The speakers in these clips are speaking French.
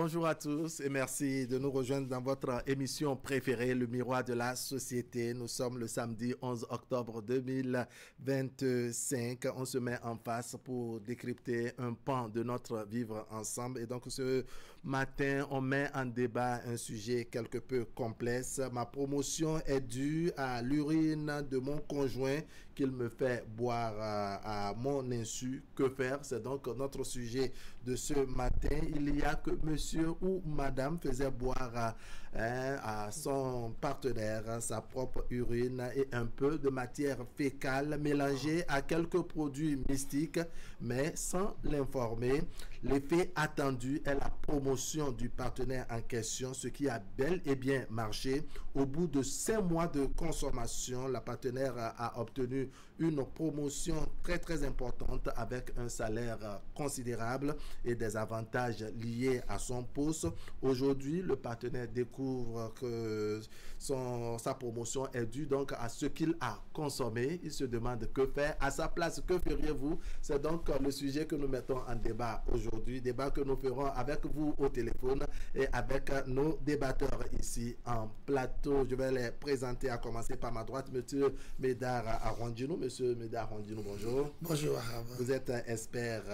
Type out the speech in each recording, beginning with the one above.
Bonjour à tous et merci de nous rejoindre dans votre émission préférée, Le Miroir de la Société. Nous sommes le samedi 11 octobre 2025. On se met en face pour décrypter un pan de notre vivre ensemble. Et donc ce matin, on met en débat un sujet quelque peu complexe. Ma promotion est due à l'urine de mon conjoint qu'il me fait boire à mon insu. Que faire? C'est donc notre sujet de ce matin. Il y a que monsieur ou madame faisait boire à son partenaire sa propre urine et un peu de matière fécale mélangée à quelques produits mystiques, mais sans l'informer. L'effet attendu est la promotion du partenaire en question, ce qui a bel et bien marché. Au bout de 5 mois de consommation, la partenaire a obtenu une promotion très importante avec un salaire considérable et des avantages liés à son poste. Aujourd'hui, le partenaire découvre que sa promotion est due donc à ce qu'il a consommé. Il se demande que faire. À sa place, que feriez-vous? C'est donc le sujet que nous mettons en débat aujourd'hui. Débat que nous ferons avec vous au téléphone et avec nos débatteurs ici en plateau. Je vais les présenter, à commencer par ma droite, monsieur Médard Arondino. Monsieur Médard Arondino, bonjour. Bonjour, Arab. Vous êtes expert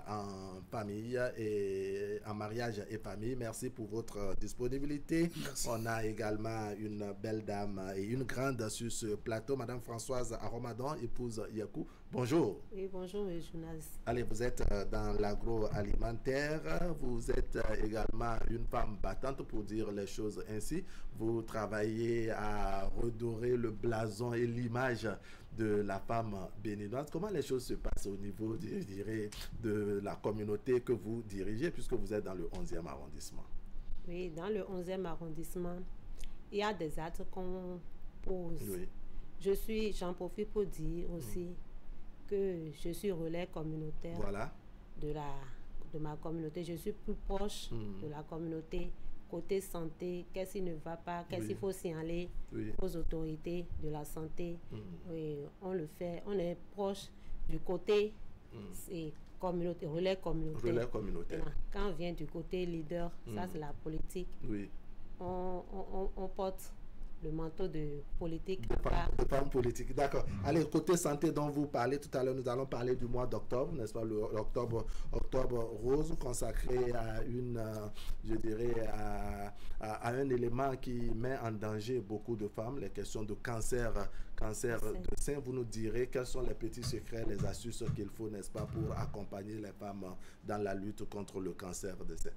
en famille et en mariage et famille. Merci pour votre disponibilité. Merci. On a également une belle dame et une grande sur ce plateau, Madame Françoise Aromadon, épouse Yakou. Bonjour. Oui, bonjour, les journalistes. Allez, vous êtes dans l'agroalimentaire. Vous êtes également une femme battante, pour dire les choses ainsi. Vous travaillez à redorer le blason et l'image de la femme béninoise. Comment les choses se passent au niveau, je dirais, de la communauté que vous dirigez, puisque vous êtes dans le 11e arrondissement? Oui, dans le 11e arrondissement, il y a des actes qu'on pose. Oui. J'en profite pour dire aussi que je suis relais communautaire. Voilà. De ma communauté. Je suis plus proche de la communauté. Côté santé, qu'est-ce qui ne va pas, qu'est-ce qu'il faut signaler aux autorités de la santé. Oui, on le fait, on est proche du côté communauté, relais communautaire. Relais communautaire. Quand on vient du côté leader, ça c'est la politique. Oui. On porte le manteau de politique. De femme politique, d'accord. Allez, côté santé dont vous parlez tout à l'heure, nous allons parler du mois d'octobre, n'est-ce pas, octobre rose, consacré à une, je dirais, à un élément qui met en danger beaucoup de femmes, les questions de cancer de sein. Vous nous direz quels sont les petits secrets, les astuces qu'il faut, n'est-ce pas, pour accompagner les femmes dans la lutte contre le cancer de sein.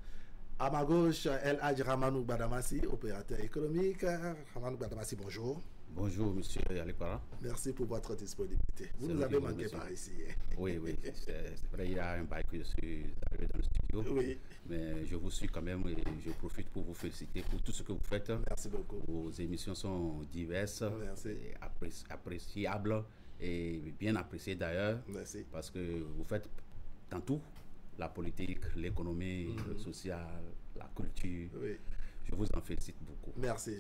À ma gauche, El Hadj Ramanou Badamassi, opérateur économique. Ramanou Badamassi, bonjour. Bonjour, monsieur Alipara. Merci pour votre disponibilité. Vous nous avez manqué par ici. Oui, c'est vrai, il y a un bail que je suis arrivé dans le studio. Oui. Mais je vous suis quand même et je profite pour vous féliciter pour tout ce que vous faites. Merci beaucoup. Vos émissions sont diverses, et appréciables et bien appréciées d'ailleurs. Merci. Parce que vous faites dans tout. La politique, l'économie, le social, la culture. Oui. Je vous en félicite beaucoup. Merci.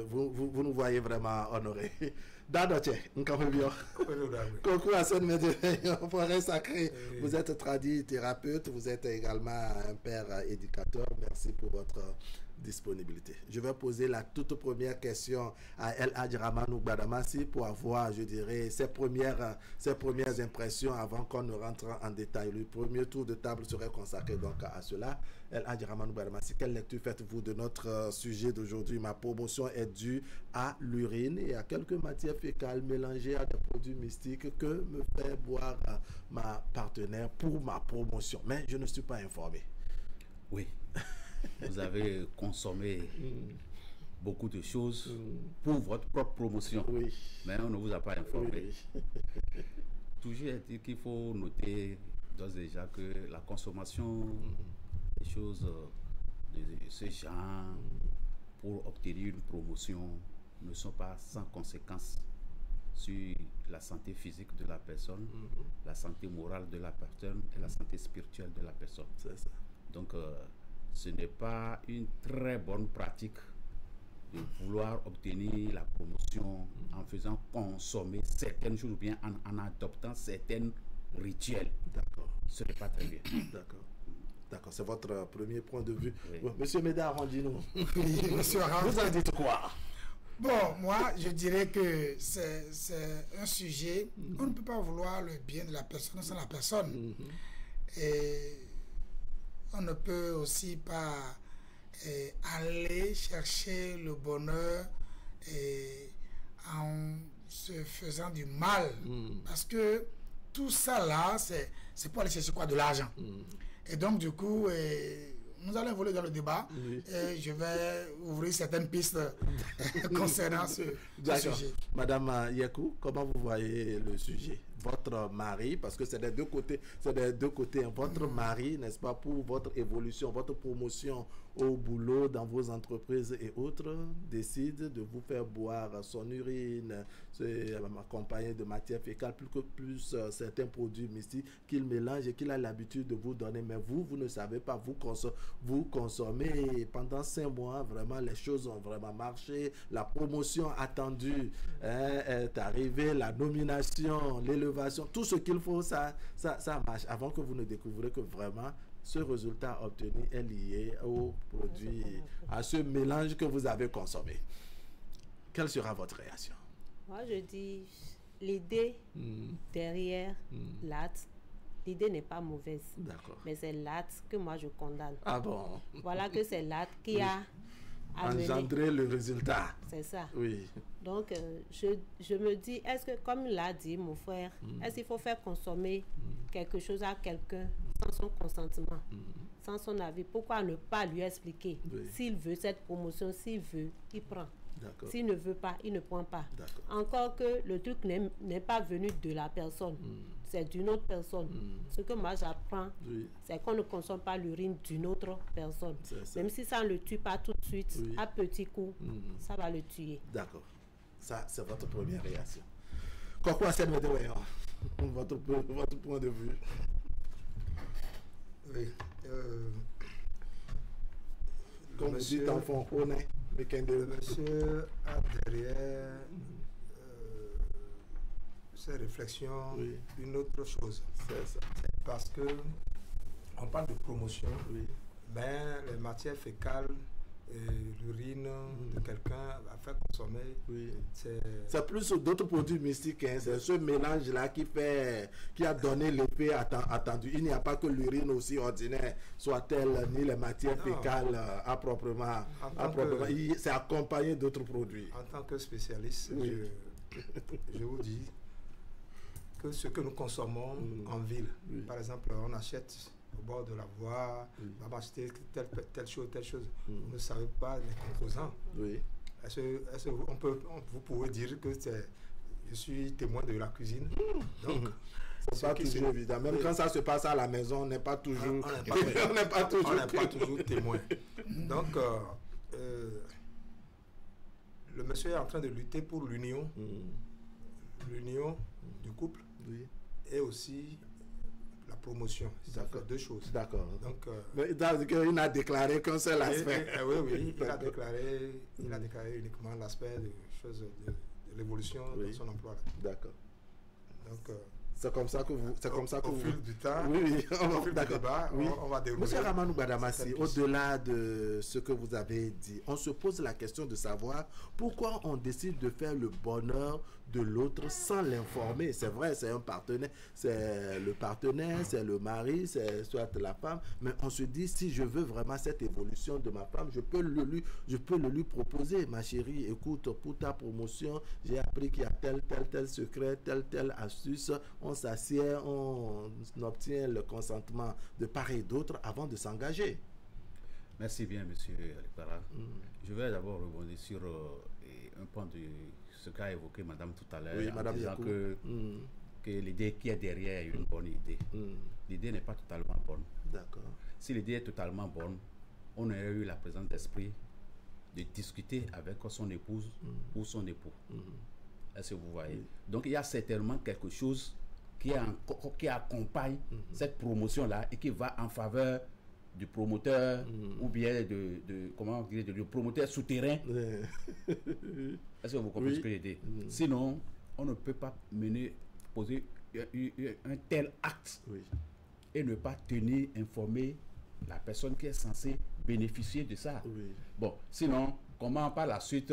Vous nous voyez vraiment honorés. Dadoche, forêt sacrée. Vous êtes traduit thérapeute, vous êtes également un père éducateur. Merci pour votre disponibilité. Je vais poser la toute première question à El Hadj Ramanou Badamassi pour avoir, je dirais, ses premières impressions avant qu'on ne rentre en détail. Le premier tour de table serait consacré donc à cela. El Hadj Ramanou Badamassi, quelle lecture faites-vous de notre sujet d'aujourd'hui? Ma promotion est due à l'urine et à quelques matières fécales mélangées à des produits mystiques que me fait boire ma partenaire pour ma promotion. Mais je ne suis pas informé. Oui. Vous avez consommé beaucoup de choses pour votre propre promotion. Oui. Mais on ne vous a pas informé. Oui. Toujours est-il qu'il faut noter d'ores et déjà que la consommation des choses de ce genre pour obtenir une promotion ne sont pas sans conséquences sur la santé physique de la personne, la santé morale de la personne et la santé spirituelle de la personne. C'est ça. Donc, ce n'est pas une très bonne pratique de vouloir obtenir la promotion en faisant consommer certaines choses ou bien en adoptant certains rituels. D'accord. Ce n'est pas très bien. D'accord. D'accord, c'est votre premier point de vue. Oui. Bon, Monsieur Médard, dis-nous. Monsieur Arand, vous en dites quoi? Bon, moi, je dirais que c'est un sujet, on ne peut pas vouloir le bien de la personne sans la personne. Et on ne peut aussi pas aller chercher le bonheur en se faisant du mal. Parce que tout ça là, c'est pour aller chercher quoi? De l'argent. Et donc, du coup, nous allons évoluer dans le débat et je vais ouvrir certaines pistes concernant ce sujet. Madame Yekou, comment vous voyez le sujet? Votre mari, parce que c'est des deux côtés, votre mari, n'est-ce pas, pour votre évolution, votre promotion au boulot, dans vos entreprises et autres, décide de vous faire boire son urine, accompagné de matière fécale, plus certains produits mystiques qu'il mélange et qu'il a l'habitude de vous donner. Mais vous ne savez pas, vous consommez. Et pendant 5 mois, vraiment, les choses ont vraiment marché. La promotion attendue est arrivée, la nomination, l'élevation, tout ce qu'il faut, ça marche. Avant que vous ne découvrez que vraiment, ce résultat obtenu est lié au produit, à ce mélange que vous avez consommé. Quelle sera votre réaction? Moi, je dis, l'idée derrière l'acte, l'idée n'est pas mauvaise. Mais c'est l'acte que moi je condamne. Ah bon? Voilà que c'est l'acte qui a engendré le résultat. C'est ça. Oui. Donc, je me dis, est-ce que, comme l'a dit mon frère, est-ce qu'il faut faire consommer quelque chose à quelqu'un sans son consentement, sans son avis? Pourquoi ne pas lui expliquer? S'il veut cette promotion, s'il veut, il prend. S'il ne veut pas, il ne prend pas. Encore que le truc n'est pas venu de la personne, c'est d'une autre personne. Ce que moi j'apprends, c'est qu'on ne consomme pas l'urine d'une autre personne. Même si ça ne le tue pas tout de suite, à petits coups, ça va le tuer. D'accord. Ça, c'est votre première réaction. Quoi c'est votre point de vue? Oui. Comme vous dites, enfant honnête. Le monsieur a derrière ces réflexions une autre chose. C'est parce que on parle de promotion, ben, les matières fécales, l'urine de quelqu'un va faire consommer. C'est plus d'autres produits mystiques, hein. C'est ce mélange-là qui a donné l'effet attendu. Il n'y a pas que l'urine aussi ordinaire, soit-elle ni les matières fécales à proprement. C'est accompagné d'autres produits. En tant que spécialiste, je vous dis que ce que nous consommons en ville, par exemple, on achète au bord de la voie, on va acheter telle chose. Vous ne savez pas les composants. Est-ce que vous pouvez dire que je suis témoin de la cuisine? Donc, c'est pas toujours évident. Même quand ça se passe à la maison, on n'est pas toujours, on n'est pas toujours témoin. Donc, le monsieur est en train de lutter pour l'union du couple et aussi la promotion. Ça fait deux choses. D'accord. Donc, il n'a déclaré qu'un seul aspect. Oui, il a déclaré uniquement l'aspect de l'évolution de son emploi. D'accord. Donc, c'est comme ça que vous... Au fil du temps, on va dérouler. Monsieur Ramanou Badamassi, au-delà de ce que vous avez dit, on se pose la question de savoir pourquoi on décide de faire le bonheur de l'autre sans l'informer. C'est vrai, c'est un partenaire, c'est le mari, c'est soit la femme, mais on se dit, si je veux vraiment cette évolution de ma femme, je peux le lui proposer. Ma chérie, écoute, pour ta promotion, j'ai appris qu'il y a tel secret, telle astuce. On s'assied, on obtient le consentement de part et d'autre avant de s'engager. Merci bien, monsieur Alikara. Je vais d'abord rebondir sur un point de ce qu'a évoqué madame tout à l'heure, en disant que l'idée qui est derrière est une bonne idée. L'idée n'est pas totalement bonne. D'accord. Si l'idée est totalement bonne, on aurait eu la présence d'esprit de discuter avec son épouse ou son époux. Est-ce que vous voyez? Donc il y a certainement quelque chose qui accompagne cette promotion-là et qui va en faveur du promoteur ou bien du promoteur souterrain. Est-ce que vous comprenez ce que j'ai dit? Sinon, on ne peut pas poser un tel acte et ne pas tenir informé la personne qui est censée bénéficier de ça. Oui. Bon, sinon, comment par la suite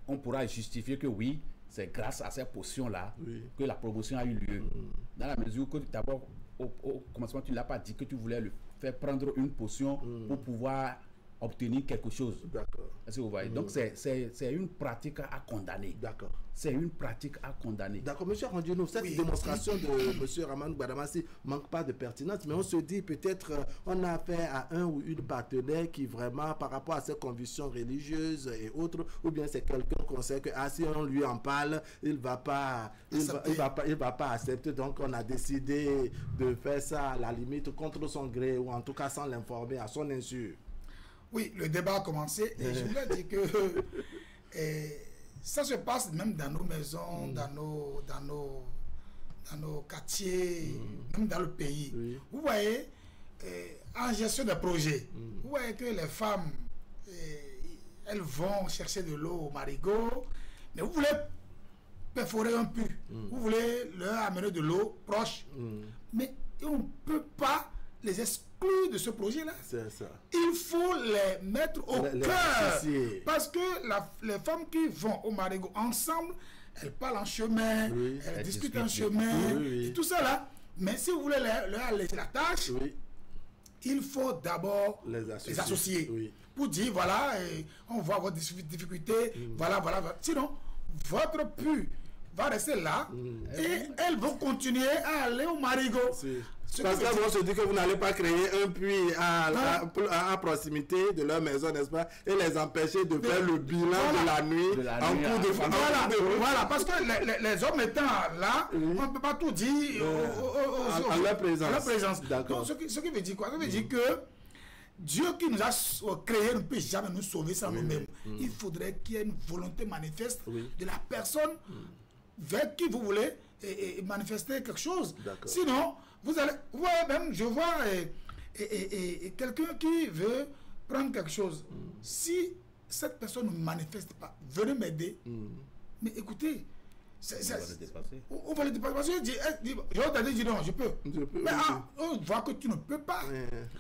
on pourra justifier que oui, c'est grâce à ces potions-là que la promotion a eu lieu. Dans la mesure que d'abord, au commencement, tu ne l'as pas dit que tu voulais le faire prendre une potion pour pouvoir obtenir quelque chose. D'accord. Est-ce que vous voyez? Donc, c'est une pratique à condamner. D'accord. C'est une pratique à condamner. D'accord, monsieur Rondiono, cette démonstration de monsieur Raman Gbadamassi manque pas de pertinence, mais on se dit peut-être on a affaire à un ou une partenaire qui vraiment, par rapport à ses convictions religieuses et autres, ou bien c'est quelqu'un qu'on sait que si on lui en parle, il va pas accepter. Donc on a décidé de faire ça à la limite contre son gré, ou en tout cas sans l'informer à son insu. Oui, le débat a commencé et je voulais dire que ça se passe même dans nos maisons, dans nos quartiers, même dans le pays. Oui. Vous voyez, en gestion de projet, vous voyez que les femmes, elles vont chercher de l'eau au marigot, mais vous voulez perforer un puits, vous voulez leur amener de l'eau proche, mais on ne peut pas les exclure de ce projet-là. C'est ça. Il faut les mettre au cœur. Parce que les femmes qui vont au marigot ensemble, elles parlent en chemin, elles discutent en chemin, et tout ça là. Mais si vous voulez leur alléger la tâche, il faut d'abord les associer. Pour dire, voilà, on voit votre difficulté, voilà. Sinon, votre puits va rester là et elles vont continuer à aller au marigot. Parce que on se dit que vous n'allez pas créer un puits à proximité de leur maison, n'est-ce pas, et les empêcher de faire le bilan de la nuit en cours de Voilà, parce que les hommes étant là, on ne peut pas tout dire en leur présence. Donc, ce qui veut dire quoi? Ça veut dire que Dieu qui nous a créés ne peut jamais nous sauver sans nous-mêmes. Il faudrait qu'il y ait une volonté manifeste de la personne vers qui vous voulez manifester quelque chose. Sinon, vous allez voir, même je vois quelqu'un qui veut prendre quelque chose. Si cette personne ne manifeste pas, venez m'aider. Mais écoutez, on va le dépasser. Je vais te dire non, je peux. Mais on voit que tu ne peux pas.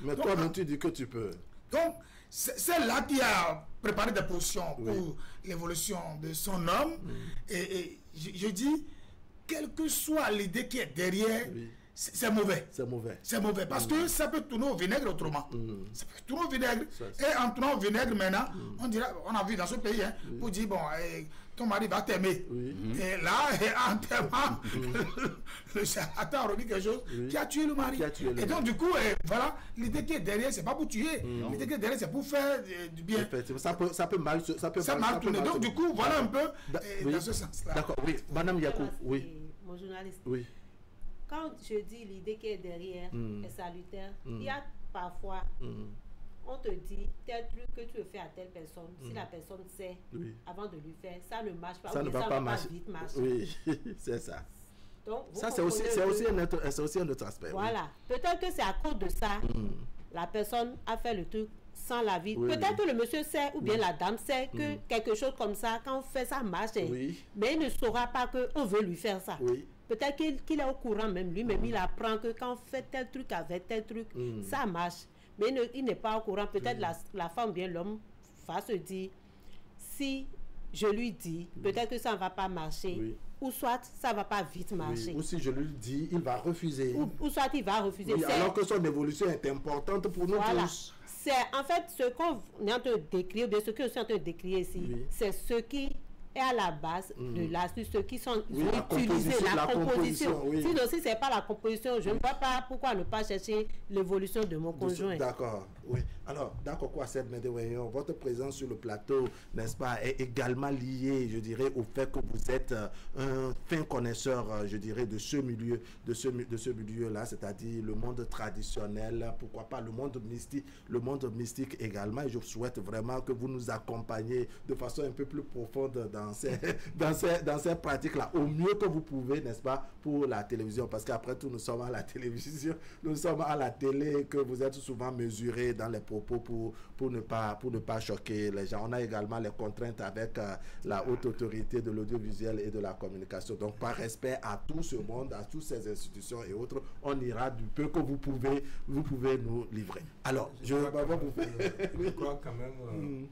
Mais toi, tu dis que tu peux. Donc, c'est là qui a préparé des positions pour l'évolution de son homme. Et je dis, quelle que soit l'idée qui est derrière, c'est mauvais. C'est mauvais. Parce que ça peut tourner au vinaigre autrement. Ça peut tourner au vinaigre. Et en tournant au vinaigre maintenant, on a vu dans ce pays, pour dire, bon, ton mari va t'aimer. Et là, en t'aimant, le charlatan a remis quelque chose qui a tué le mari. Et donc, du coup, voilà, l'idée qui est derrière, c'est pas pour tuer. L'idée qui est derrière, c'est pour faire du bien. Ça peut mal tourner. Donc, du coup, voilà un peu dans ce sens-là. D'accord, oui. Madame Yakou, mon journaliste. Oui. Quand je dis l'idée qui est derrière est salutaire, il y a parfois, on te dit tel truc que tu veux faire à telle personne, si la personne sait avant de lui faire, ça ne marche pas, ça ne va pas vite marcher. Oui, c'est ça. Donc, ça, c'est aussi un autre aspect. Voilà. Peut-être que c'est à cause de ça, la personne a fait le truc sans l'avis. Peut-être que le monsieur sait, ou bien la dame sait que quelque chose comme ça, quand on fait ça, marche. Mais il ne saura pas qu'on veut lui faire ça. Peut-être qu'il est au courant même, lui-même, il apprend que quand on fait tel truc avec tel truc, ça marche. Mais il n'est pas au courant. Peut-être la femme, bien l'homme, va se dire, si je lui dis, peut-être que ça ne va pas marcher. Ou soit ça ne va pas vite marcher. Ou si je lui dis, il va refuser. Ou soit il va refuser. Alors que son évolution est importante pour nous tous. C'est en fait ce qu'on est en train de décrire, ce que je suis en train de décrire ici, c'est ce qui est à la base de l'astuce, ceux qui sont utilisés, la composition. Sinon, si ce n'est pas la composition, je ne vois pas pourquoi ne pas chercher l'évolution de mon conjoint. D'accord, oui. Alors, d'accord, quoi, cette Médéwayon, votre présence sur le plateau, n'est-ce pas, est également liée, je dirais, au fait que vous êtes un fin connaisseur, je dirais, de ce milieu, de ce milieu-là, c'est-à-dire le monde traditionnel, pourquoi pas le monde mystique également. Et je souhaite vraiment que vous nous accompagniez de façon un peu plus profonde dans ces pratiques-là, au mieux que vous pouvez, n'est-ce pas, pour la télévision, parce qu'après tout, nous sommes à la télévision, nous sommes à la télé, que vous êtes souvent mesurés modéré dans les propos pour ne pas choquer les gens. On a également les contraintes avec la haute autorité de l'audiovisuel et de la communication. Donc, par respect à tout ce monde, à toutes ces institutions et autres, on ira du peu que vous pouvez nous livrer. Alors, je crois quand même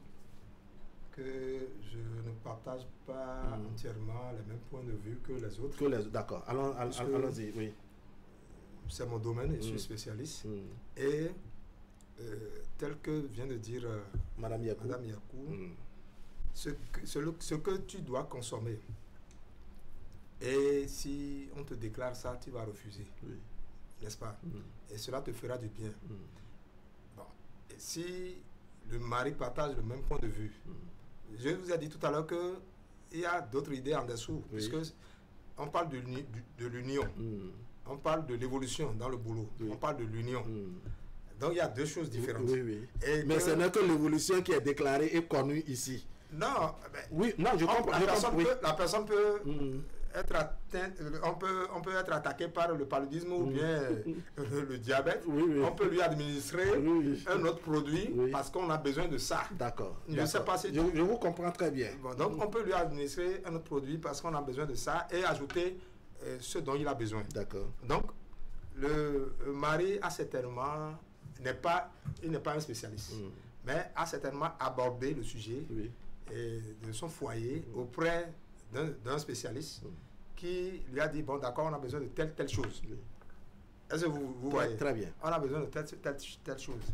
que je ne partage pas entièrement les mêmes points de vue que les autres. D'accord, allons-y, oui. C'est mon domaine, je suis spécialiste. Et tel que vient de dire Madame Yakou, ce que tu dois consommer, et si on te déclare ça, tu vas refuser. Oui. N'est-ce pas? Et cela te fera du bien. Bon. Et si le mari partage le même point de vue, je vous ai dit tout à l'heure qu'il y a d'autres idées en dessous, puisque on parle de l'union, on parle de l'évolution dans le boulot, on parle de l'union. Donc il y a deux choses différentes. Mais ce n'est que l'évolution qui est déclarée et connue ici. Non, je comprends. La personne peut être atteinte, on peut être attaqué par le paludisme ou bien le diabète. On peut lui administrer un autre produit parce qu'on a besoin de ça. D'accord. Je sais pas si je vous comprends très bien. Bon, donc on peut lui administrer un autre produit parce qu'on a besoin de ça et ajouter ce dont il a besoin. D'accord. Donc le mari a certainement il n'est pas un spécialiste, mais a certainement abordé le sujet de son foyer auprès d'un spécialiste qui lui a dit, bon d'accord, on a besoin de telle chose. Est-ce que vous voyez? Très bien. On a besoin de telle chose.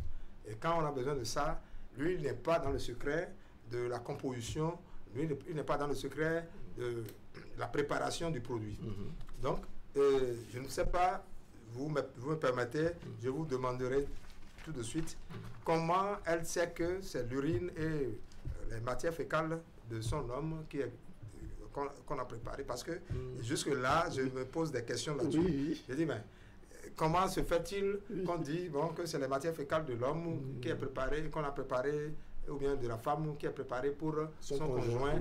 Et quand on a besoin de ça, lui, il n'est pas dans le secret de la composition, lui, il n'est pas dans le secret de la préparation du produit. Donc, je ne sais pas, vous me permettez, je vous demanderai tout de suite comment elle sait que c'est l'urine et les matières fécales de son homme qu'on a préparé, parce que jusque là je me pose des questions là-dessus. Je dis, mais comment se fait-il qu'on dit que c'est les matières fécales de l'homme qui est préparé, qu'on a préparé, ou bien de la femme qui est préparée pour son conjoint?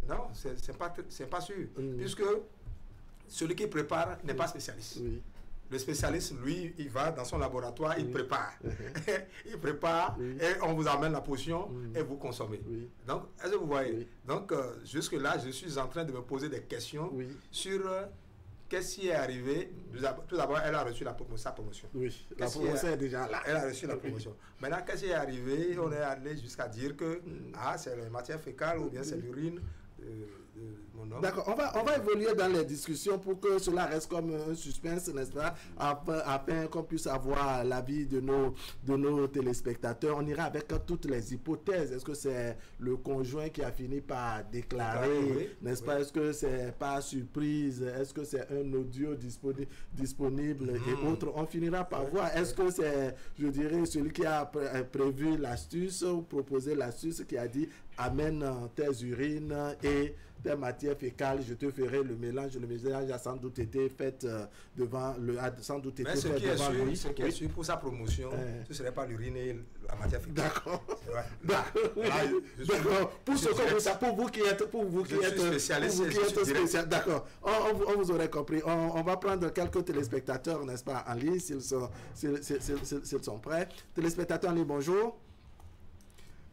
Non, c'est pas sûr, puisque celui qui prépare n'est pas spécialiste. Le spécialiste, lui, il va dans son laboratoire, il prépare. Il prépare et on vous amène la potion et vous consommez. Donc, est-ce que vous voyez? Donc, jusque-là, je suis en train de me poser des questions sur qu'est-ce qui est arrivé. Tout d'abord, elle a reçu sa promotion. La promotion est déjà là. Elle a reçu la promotion. Maintenant, qu'est-ce qui est arrivé? On est allé jusqu'à dire que c'est la matière fécale ou bien c'est l'urine. D'accord, on va évoluer dans les discussions pour que cela reste comme un suspense, n'est-ce pas, afin qu'on puisse avoir l'avis de nos téléspectateurs. On ira avec toutes les hypothèses. Est-ce que c'est le conjoint qui a fini par déclarer, n'est-ce pas? Est-ce que c'est pas surprise? Est-ce que c'est un audio disponible et autres? On finira par voir. Est-ce que c'est, je dirais, celui qui a prévu l'astuce ou proposé l'astuce qui a dit amène tes urines et tes matières fécales, je te ferai le mélange. Le mélange a sans doute été fait devant lui. Ce qui est sûr pour sa promotion, ce ne serait pas l'urine et la matière fécale. D'accord. D'accord. Pour vous qui êtes spécialiste, d'accord. On vous aurait compris. On va prendre quelques téléspectateurs, n'est-ce pas, en ligne, s'ils sont prêts. Téléspectateurs en ligne, bonjour.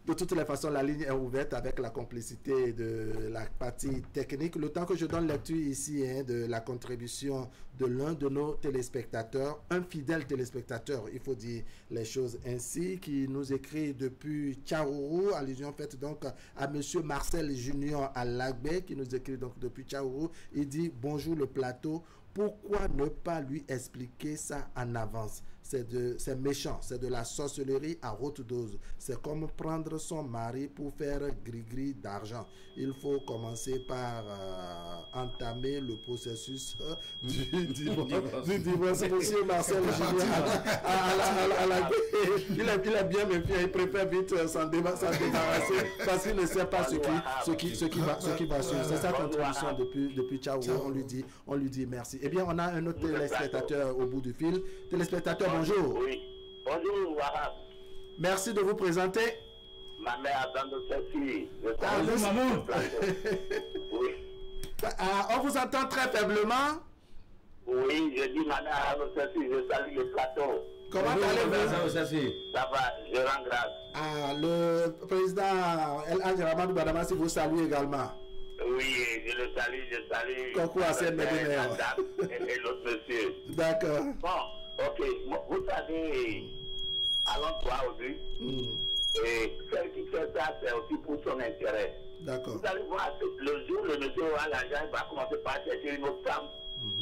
De toutes les façons, la ligne est ouverte avec la complicité de la partie technique. Le temps que je donne lecture ici de la contribution de l'un de nos téléspectateurs, un fidèle téléspectateur, il faut dire les choses ainsi, qui nous écrit depuis Tchaourou, allusion faite donc à monsieur Marcel Junior à Lagbé, qui nous écrit donc depuis Tchaourou. Il dit « Bonjour le plateau, pourquoi ne pas lui expliquer ça en avance ? C'est méchant, c'est de la sorcellerie à haute dose. C'est comme prendre son mari pour faire gris-gris d'argent. Il faut commencer par entamer le processus du divorce. Monsieur Marcel il a bien méfié, il préfère vite s'en débarrasser parce qu'il ne sait pas ce qui va suivre. C'est sa contribution depuis Tchao. On lui dit merci. Eh bien, on a un autre téléspectateur au bout du fil. Téléspectateur, bonjour. Oui. Bonjour, Wahab. Merci de vous présenter. Ma mère attend de ceci. Bonjour, maman. Oui. On vous entend très faiblement. Oui, je dis ma mère attend de ceci. Je salue le plateau. Comment allez-vous? Ça va, je rends grâce. Ah, le président El Hadj Ramadou Badamasi vous salue également. Oui, je le salue. Coucou à cette médecine. Et l'autre monsieur. D'accord. Bon, ok. Vous savez, à l'endroit aujourd'hui, et celle qui fait ça, c'est aussi pour son intérêt. D'accord. Vous allez voir, le jour où le monsieur aura l'argent, il va commencer par chercher une autre femme.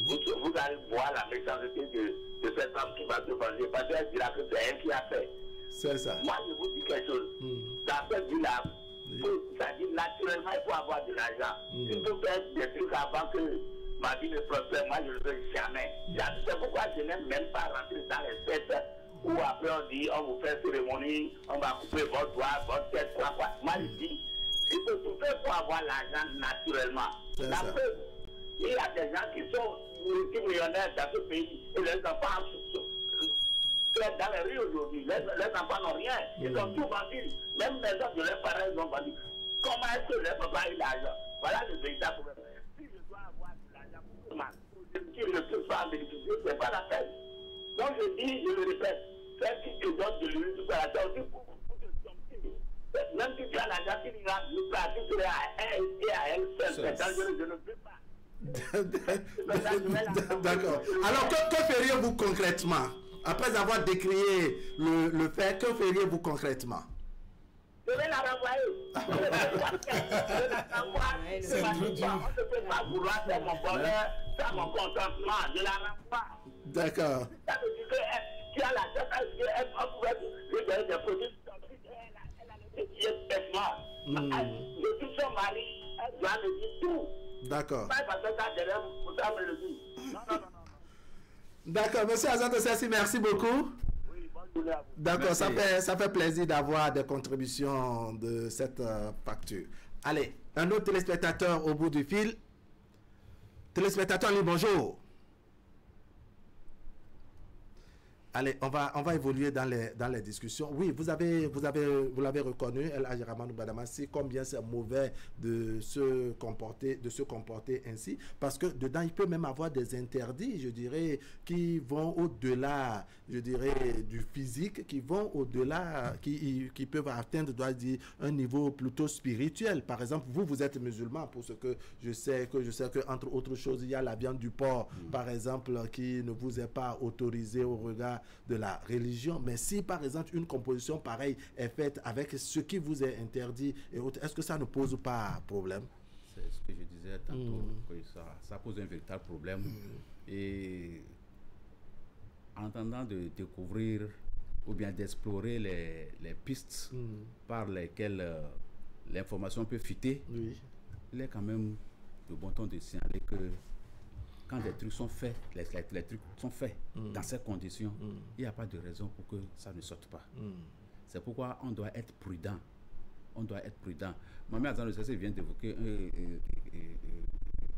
Vous allez voir la méchanceté de cette femme qui va se venger, parce qu'elle dira que c'est elle qui a fait. C'est ça. Moi, je vous dis quelque chose. Dans cette vie-là, c'est-à-dire naturellement, il faut avoir de l'argent. Si je peux faire des trucs avant que ma vie ne prospère, moi, je ne le veux jamais. C'est pourquoi je n'aime même pas rentrer dans les fêtes où après on dit, on vous fait cérémonie, on va couper votre doigt, votre tête, quoi. Moi, je dis, il faut tout faire pour avoir l'argent naturellement. La preuve, il y a des gens qui sont multimillionnaires dans ce pays et les enfants dans les rues aujourd'hui. Les enfants n'ont rien. Ils ont tout vendu. Même les autres de leurs parents, ils ont vendu. Comment est-ce que les papas ont l'argent? Voilà le véritable problème. Si je dois avoir de l'argent pour qui ne peut pas bénéficier, ce n'est pas la peine. Donc je dis, je le répète, celle qui te donne de l'huile du paradis aussi pour te sortir. Même si tu as l'argent, tu diras, le paradis serait à elle et à elle seule. C'est dangereux, je ne peux pas. D'accord. Alors, que feriez-vous concrètement? Après avoir décrié le fait, que feriez-vous concrètement? Je vais la renvoyer. Je vais la renvoyer. On ne peut pas vouloir faire mon bonheur, faire mon consentement. Je la renvoie. D'accord. Ça veut dire que tu as la tête, elle pouvait lui donner des produits. Elle a le métier bêtement. Je suis son mari, elle doit me dire tout. D'accord. Pas parce que ça derrière, pour ça me le dit. Non. D'accord, monsieur Azante Sessi, merci beaucoup. D'accord, ça fait plaisir d'avoir des contributions de cette facture. Allez, un autre téléspectateur au bout du fil. Téléspectateur, bonjour. Allez, on va évoluer dans les discussions. Oui, vous l'avez reconnu, El Hadj Ramadou Badamasi, combien c'est mauvais de se comporter ainsi, parce que dedans il peut même avoir des interdits, je dirais, qui vont au-delà, je dirais, du physique, qui vont au-delà, qui peuvent atteindre, dois dire, un niveau plutôt spirituel. Par exemple, vous êtes musulman, pour ce que je sais que entre autres choses, il y a la viande du porc, par exemple, qui ne vous est pas autorisée au regard de la religion. Mais si par exemple une composition pareille est faite avec ce qui vous est interdit et autres, est-ce que ça ne pose pas problème? C'est ce que je disais tantôt, que ça pose un véritable problème. Et en attendant de découvrir ou bien d'explorer les pistes par lesquelles l'information peut fuiter, il est quand même de bon ton de signaler que quand des trucs sont faits, les trucs sont faits dans ces conditions, il n'y a pas de raison pour que ça ne sorte pas. C'est pourquoi on doit être prudent. On doit être prudent. Mamie Azan de Sessi vient d'évoquer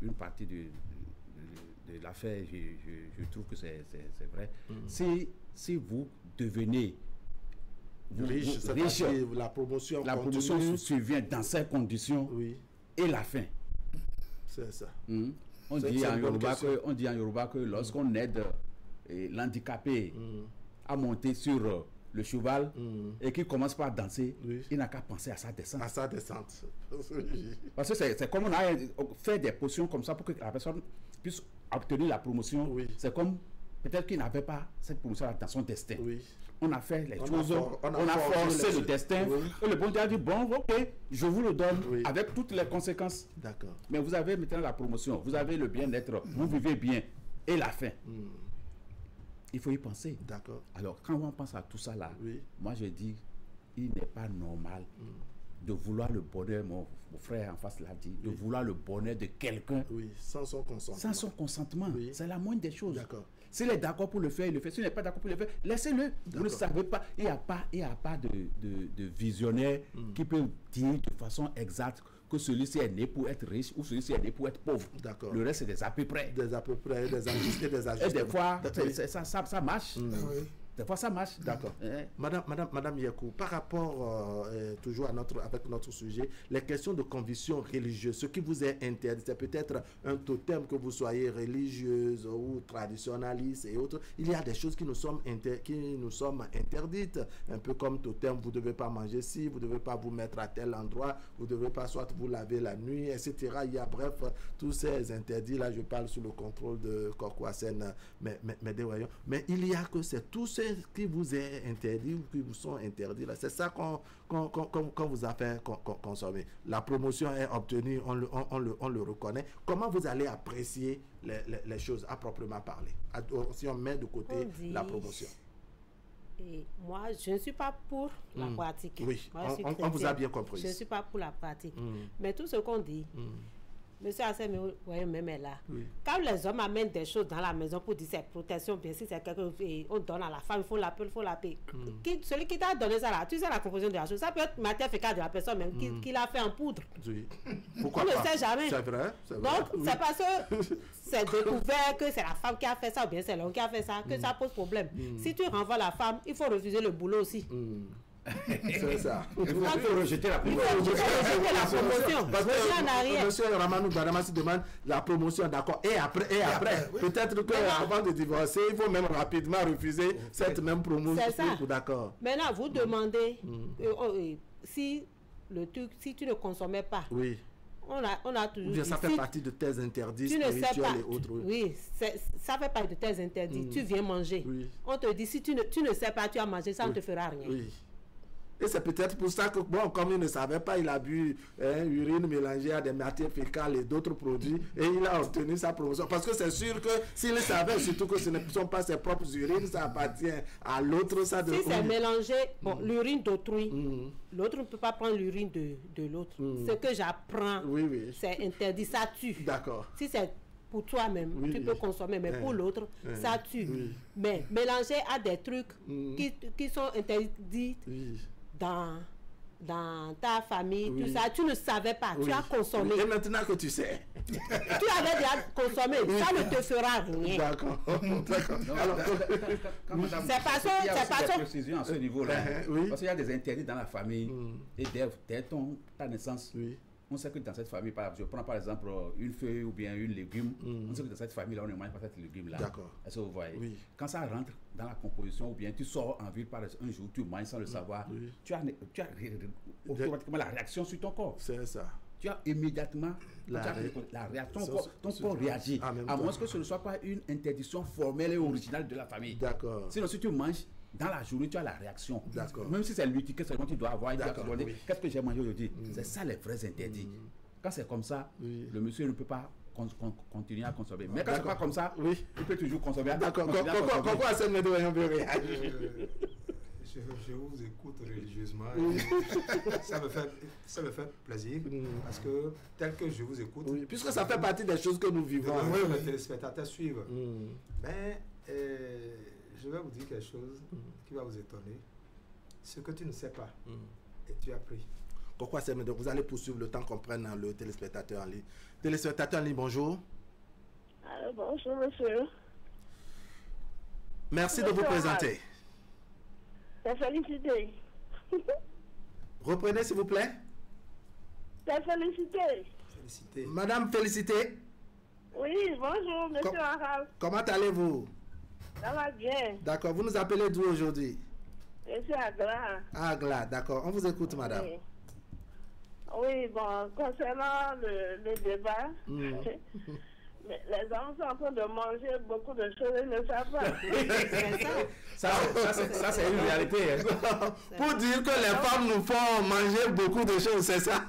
une partie de l'affaire. Je trouve que c'est vrai. Si vous devenez riche, la promotion survient dans ces conditions et la fin. C'est ça. On dit en Yoruba que lorsqu'on aide l'handicapé à monter sur le cheval et qu'il commence par danser, il n'a qu'à penser à sa descente. À sa descente. Parce que c'est comme on a fait des potions comme ça pour que la personne puisse obtenir la promotion. C'est comme peut-être qu'il n'avait pas cette promotion dans son destin. On a fait les choses, on a forcé le destin. Et le bon Dieu a dit, bon, ok, je vous le donne avec toutes les conséquences. D'accord. Mais vous avez maintenant la promotion, vous avez le bien-être, vous vivez bien. Et la fin. Il faut y penser. D'accord. Alors, quand on pense à tout ça là, moi je dis, il n'est pas normal de vouloir le bonheur, mon frère en face l'a dit, de vouloir le bonheur de quelqu'un. Sans son consentement. Sans son consentement. C'est la moindre des choses. D'accord. S'il est d'accord pour le faire, il le fait. S'il n'est pas d'accord pour le faire, laissez-le. Vous ne savez pas. Il n'y a pas de visionnaire qui peut dire de façon exacte que celui-ci est né pour être riche ou celui-ci est né pour être pauvre. D'accord. Le reste, c'est des à peu près. Des à peu près, des ajustés, des ajustés. Et des fois, ça marche. Des fois, ça marche. D'accord. Madame Yakou, par rapport toujours avec notre sujet, les questions de conviction religieuse, ce qui vous est interdit, c'est peut-être un totem que vous soyez religieuse ou traditionnaliste et autres. Il y a des choses qui nous sommes interdites, un peu comme totem, vous ne devez pas manger ci, vous ne devez pas vous mettre à tel endroit, vous ne devez pas soit vous laver la nuit, etc. Il y a bref, tous ces interdits, là je parle sous le contrôle de Kokwasen, mais il y a que c'est tous ces qui vous est interdit ou qui vous sont interdits là, c'est ça qu'on vous a fait consommer. La promotion est obtenue, on le reconnaît. Comment vous allez apprécier les choses à proprement parler, si on met de côté la promotion? Et moi, je ne suis pas pour la pratique. Oui, moi, on vous a bien compris. Je ne suis pas pour la pratique. Mais tout ce qu'on dit, Monsieur Assem, même est là. Oui. Quand les hommes amènent des choses dans la maison pour dire c'est protection, bien si c'est quelque chose, on donne à la femme, il faut la paix. Celui qui t'a donné ça là, tu sais la composition de la chose, ça peut être matière fécale de la personne même qui l'a fait en poudre. Oui. Pourquoi on pas? ne sait jamais. C'est vrai. Donc, c'est parce que c'est découvert que c'est la femme qui a fait ça ou bien c'est l'homme qui a fait ça, que ça pose problème. Si tu renvoies la femme, il faut refuser le boulot aussi. C'est ça. Il faut rejeter la promotion. Parce que monsieur Ramanou Badamassi demande la promotion, d'accord. Et après, oui. Peut-être qu'avant de divorcer, il faut même rapidement refuser cette même promotion. C'est ça. D'accord. Maintenant, vous demandez si tu ne consommais pas. Oui. On a toujours dit, ça fait partie de tes interdits spirituels et autres. Oui, ça fait partie de tes interdits. Tu viens manger. Oui. On te dit, si tu ne sais pas, tu as mangé, ça ne te fera rien. Oui. Et c'est peut-être pour ça que, bon, comme il ne savait pas, il a bu urine mélangée à des matières fécales et d'autres produits et il a obtenu sa promotion. Parce que c'est sûr que s'il savait surtout que ce ne sont pas ses propres urines, ça appartient à l'autre. Si c'est mélangé, l'urine d'autrui, l'autre ne peut pas prendre l'urine de l'autre. Ce que j'apprends, c'est interdit, ça tue. D'accord. Si c'est pour toi-même, tu peux consommer, mais pour l'autre, ça tue. Mais mélanger à des trucs qui sont interdits dans ta famille, tout ça, tu ne savais pas, tu as consommé. Et maintenant que tu sais. Tu avais déjà consommé, ça ne te fera rien. D'accord. C'est pas ça. Il y a aussi des précisions à ce niveau-là. Parce qu'il y a des interdits dans la famille. Et dès ta naissance, on sait que dans cette famille, je prends par exemple une feuille ou bien une légume, on sait que dans cette famille-là, on ne mange pas cette légume-là. D'accord. Est-ce que vous voyez? Quand ça rentre dans la composition, ou bien tu sors en ville par un jour, tu manges sans le savoir, tu as automatiquement la réaction sur ton corps. C'est ça. Tu as immédiatement la réaction, ton corps réagit. À moins que ce ne soit pas une interdiction formelle et originale de la famille. D'accord. Sinon, si tu manges, dans la journée, tu as la réaction. D'accord. Même si c'est lui que seulement tu dois avoir, il doit te demander qu'est-ce que j'ai mangé aujourd'hui. C'est ça les vrais interdits. Quand c'est comme ça, le monsieur ne peut pas continuer à consommer. Mais quand c'est pas comme ça, il peut toujours consommer. D'accord. Pourquoi ça ne me devrait pas réagir? Je vous écoute religieusement. Ça me fait plaisir parce que tel que je vous écoute. Puisque ça fait partie des choses que nous vivons. Les téléspectateurs suivent. Mais je vais vous dire quelque chose qui va vous étonner. Ce que tu ne sais pas et tu as appris. Pourquoi c'est donc vous allez poursuivre le temps qu'on prenne le téléspectateur en ligne. Téléspectateur en ligne, bonjour. Bonjour monsieur. Merci de vous présenter. Félicité. Reprenez s'il vous plaît. Félicité. Madame Félicité. Oui, bonjour monsieur Arabe. Comment allez-vous? Ça va bien. D'accord, vous nous appelez d'où aujourd'hui? Je suis Agla. Agla, d'accord. On vous écoute, madame. Oui, bon, concernant le débat, les gens sont en train de manger beaucoup de choses, ils ne savent pas. Ça c'est une réalité. Pour dire que les femmes nous font manger beaucoup de choses, c'est ça?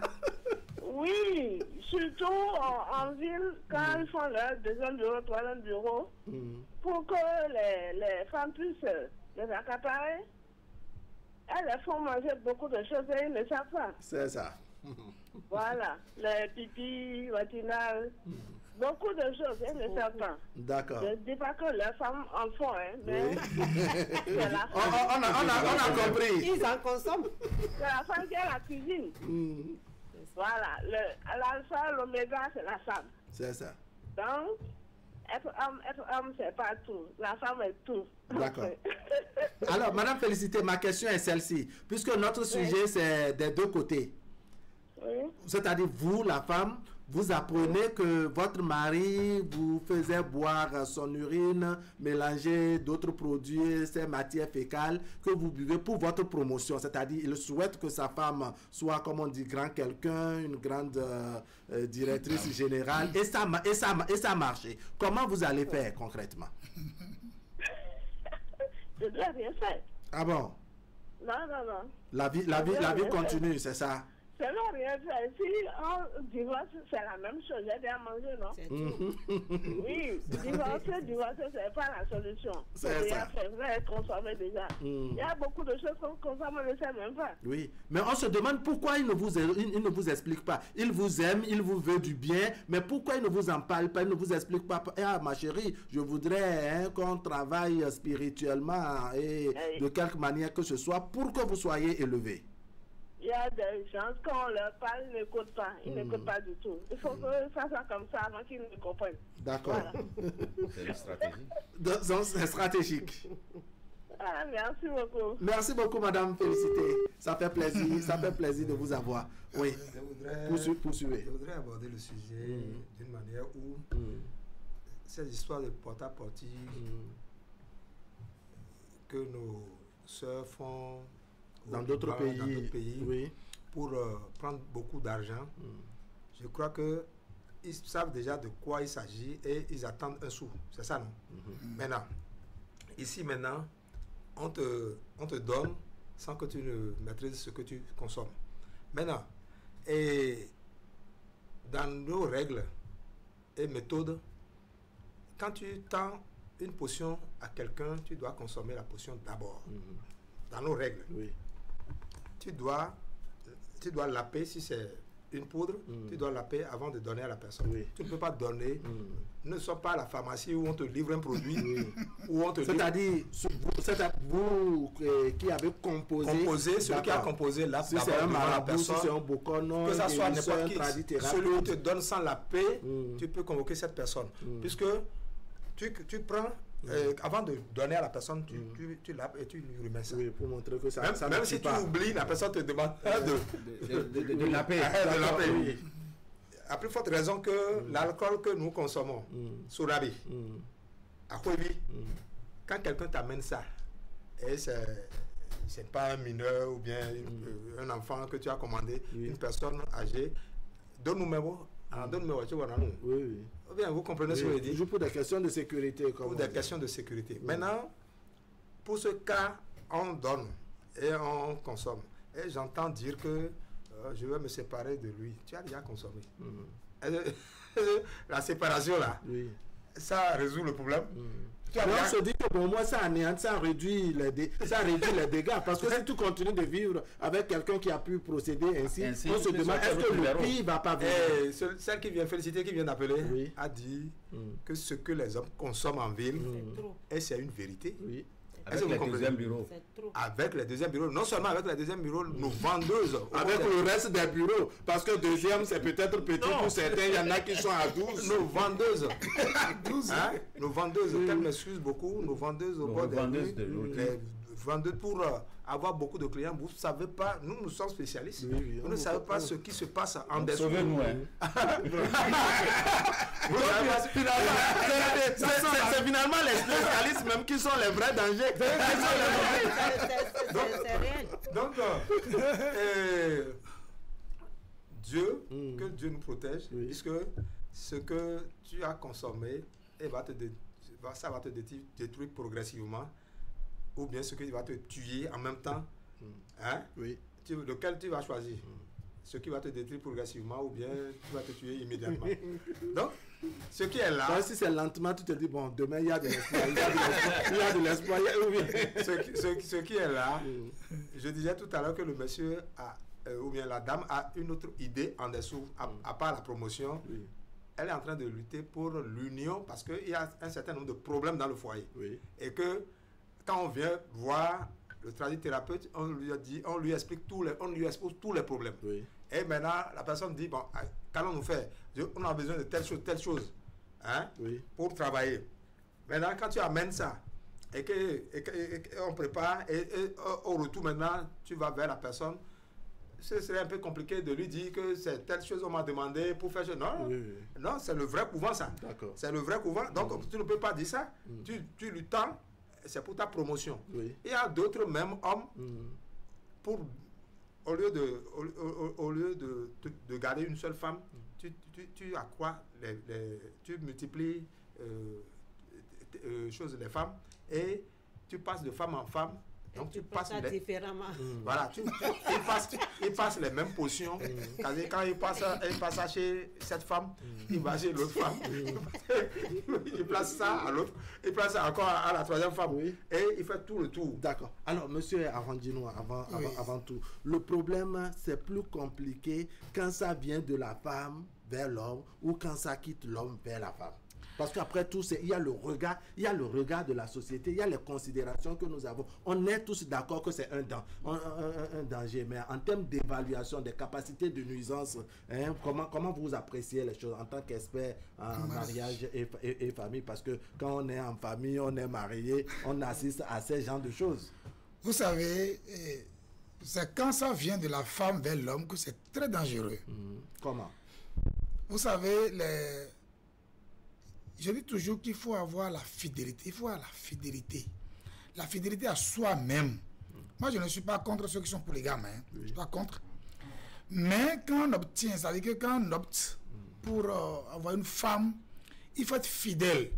Oui, surtout en ville, quand ils font leur deuxième bureau, troisième bureau, pour que les femmes puissent les accaparer, elles les font manger beaucoup de choses et ils ne savent pas. C'est ça. Voilà, les pipis, vaginales, beaucoup de choses, elles ne savent pas. D'accord. Je ne dis pas que les femmes en font, mais c'est la femme. On a compris. Ils en consomment. C'est la femme qui a la cuisine. Voilà, l'alpha, l'oméga, c'est la femme. C'est ça. Donc, être homme, c'est pas tout. La femme est tout. D'accord. Alors, Madame Félicité, ma question est celle-ci. Puisque notre sujet, c'est des deux côtés. Oui. C'est-à-dire, vous, la femme, vous apprenez que votre mari vous faisait boire son urine, mélanger d'autres produits, ses matières fécales que vous buvez pour votre promotion. C'est-à-dire, il souhaite que sa femme soit, comme on dit, grand quelqu'un, une grande directrice générale, et ça a marché. Comment vous allez faire concrètement? Je dois rien faire. Ah bon? Non. La vie continue, c'est ça? Ça n'a rien fait. Si on divorce, c'est la même chose. J'ai bien mangé, non? Oui, divorcer, c'est pas la solution. C'est ça. Vous avez consommé déjà. Il y a beaucoup de choses qu'on consomme, on ne sait même pas. Oui, mais on se demande pourquoi il ne vous explique pas. Il vous aime, il vous veut du bien, mais pourquoi il ne vous en parle pas, il ne vous explique pas. Ah, ma chérie, je voudrais qu'on travaille spirituellement et de quelque manière que ce soit pour que vous soyez élevés. Il y a des gens, quand on leur parle, ils n'écoutent pas. Ils n'écoutent pas du tout. Il faut que ça soit comme ça avant qu'ils ne comprennent. D'accord. Voilà. C'est une stratégie. Donc, c'est stratégique. Ah, merci beaucoup. Merci beaucoup, Madame Félicité. Ça fait plaisir de vous avoir. Oui. Poursuivez. Je voudrais aborder le sujet d'une manière où cette histoire de porte-à-porte que nos sœurs font dans d'autres pays, oui, pour prendre beaucoup d'argent. Je crois qu'ils savent déjà de quoi il s'agit et ils attendent un sou. C'est ça, non? Maintenant, on te donne sans que tu ne maîtrises ce que tu consommes. Maintenant, et dans nos règles et méthodes, quand tu tends une potion à quelqu'un, tu dois consommer la potion d'abord. Dans nos règles. Oui. Tu dois laper, si c'est une poudre, tu dois laper avant de donner à la personne. Oui. Tu ne peux pas donner. Ne sois pas à la pharmacie où on te livre un produit. Où on te c'est-à-dire, vous qui avez composé celui qui a composé la si c'est un marabout, si c'est un bocono, que ça soit n'importe qui, celui qui te donne sans laper, tu peux convoquer cette personne. Puisque tu prends, avant de donner à la personne, tu lapes et tu lui remets ça. Oui, pour montrer que ça même si tu oublies, la personne te demande de laper. De laper, oui. À plus forte raison que l'alcool que nous consommons, Sourabi, à Kouébi, quand quelqu'un t'amène ça, et c'est pas un mineur ou bien un enfant que tu as commandé, une personne âgée, donne-nous oui. Bien, vous comprenez ce que je dis? Toujours pour des questions de sécurité. Pour des questions de sécurité. Maintenant, pour ce cas, on donne et on consomme. Et j'entends dire que je vais me séparer de lui. Tu as déjà consommé. La séparation, là, ça résout le problème. On se dit que pour moi, ça anéantit, ça réduit les dégâts. Parce que si tu continues de vivre avec quelqu'un qui a pu procéder ainsi on se demande est-ce que le pays ne va pas vivre. Celle qui vient féliciter, qui vient d'appeler, a dit que ce que les hommes consomment en ville, et c'est une vérité. Oui. Avec les deuxièmes bureaux. Avec les deuxièmes bureaux. Non seulement avec les deuxièmes bureaux, nos vendeuses. Avec le reste des bureaux. Parce que deuxième, c'est peut-être petit pour certains. Il y en a qui sont à 12. Nos vendeuses. 12. Hein? Nos vendeuses, qu'elles m'excusent beaucoup. Nos vendeuses au bord des rues. Les vendeuses pour avoir beaucoup de clients. Vous ne savez pas, nous sommes spécialistes. Vous ne savez pas ce qui se passe en dessous. Sauvez-nous, hein. C'est finalement les spécialistes même qui sont les vrais dangers. C'est réel. Donc, Dieu, que Dieu nous protège, puisque ce que tu as consommé, ça va te détruire progressivement, ou bien ce qui va te tuer en même temps, lequel tu vas choisir. Ce qui va te détruire progressivement ou bien tu vas te tuer immédiatement. Donc, ce qui est là... Donc, si c'est lentement, tu te dis, bon, demain, il y a de l'espoir. Il y a de l'espoir. Ce qui est là, je disais tout à l'heure que le monsieur ou bien la dame a une autre idée en dessous, à part la promotion. Elle est en train de lutter pour l'union parce qu'il y a un certain nombre de problèmes dans le foyer. Et que quand on vient voir le tradithérapeute, on lui expose tous les problèmes. Et maintenant, la personne dit, bon, qu'allons-nous faire? On a besoin de telle chose. hein, pour travailler. Maintenant, quand tu amènes ça, et qu'on prépare, et au retour maintenant, tu vas vers la personne, ce serait un peu compliqué de lui dire que c'est telle chose qu'on m'a demandé pour faire... Non, non, c'est le vrai couvent ça. C'est le vrai couvent. Donc, tu ne peux pas dire ça. Tu lui tends, c'est pour ta promotion. Il y a d'autres mêmes hommes, au lieu de garder une seule femme, tu accrois, tu multiplies les femmes et tu passes de femme en femme. Donc tu passes différemment. Voilà, il passe les mêmes positions. Quand il passe chez cette femme, il va chez l'autre femme. Il place ça à l'autre, il place ça encore à la troisième femme. Et il fait tout le tour. D'accord. Alors, monsieur Arandino, avant tout, le problème, c'est plus compliqué quand ça vient de la femme vers l'homme ou quand ça quitte l'homme vers la femme. Parce qu'après tout, il y a le regard de la société, il y a les considérations que nous avons. On est tous d'accord que c'est un danger, mais en termes d'évaluation des capacités de nuisance, hein, comment vous appréciez les choses en tant qu'expert en mariage et famille? Parce que quand on est en famille, on est marié, on assiste à ces genres de choses. Vous savez, c'est quand ça vient de la femme vers l'homme que c'est très dangereux. Comment? Vous savez, je dis toujours qu'il faut avoir la fidélité. Il faut avoir la fidélité. La fidélité à soi-même. Moi, je ne suis pas contre ceux qui sont polygames. Hein. Je ne suis pas contre. Mais quand on obtient, c'est-à-dire que quand on opte pour avoir une femme, il faut être fidèle.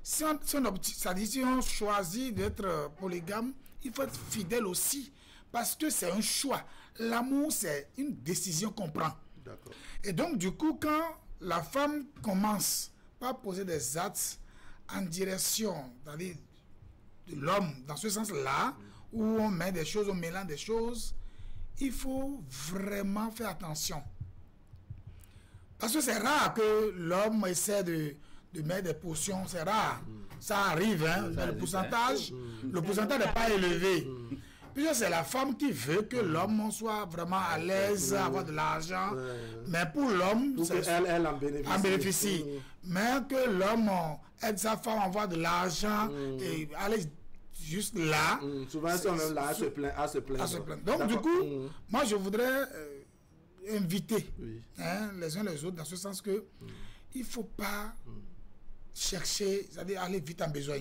Si on choisit d'être polygame, il faut être fidèle aussi. Parce que c'est un choix. L'amour, c'est une décision qu'on prend. Et donc, du coup, quand la femme commence pas poser des actes en direction de l'homme, dans ce sens-là, où on met des choses, on mélange des choses, il faut vraiment faire attention. Parce que c'est rare que l'homme essaie de mettre des potions, c'est rare. Ça arrive, hein, mais le pourcentage n'est pas élevé. Puis c'est la femme qui veut que l'homme soit vraiment à l'aise, avoir de l'argent. Mais pour l'homme, elle en bénéficie. Mais que l'homme aide sa femme à avoir de l'argent et aller juste là. Souvent, ils sont même là à se plaindre. Donc, du coup, moi, je voudrais inviter les uns les autres dans ce sens que il ne faut pas chercher, c'est-à-dire aller vite en besoin.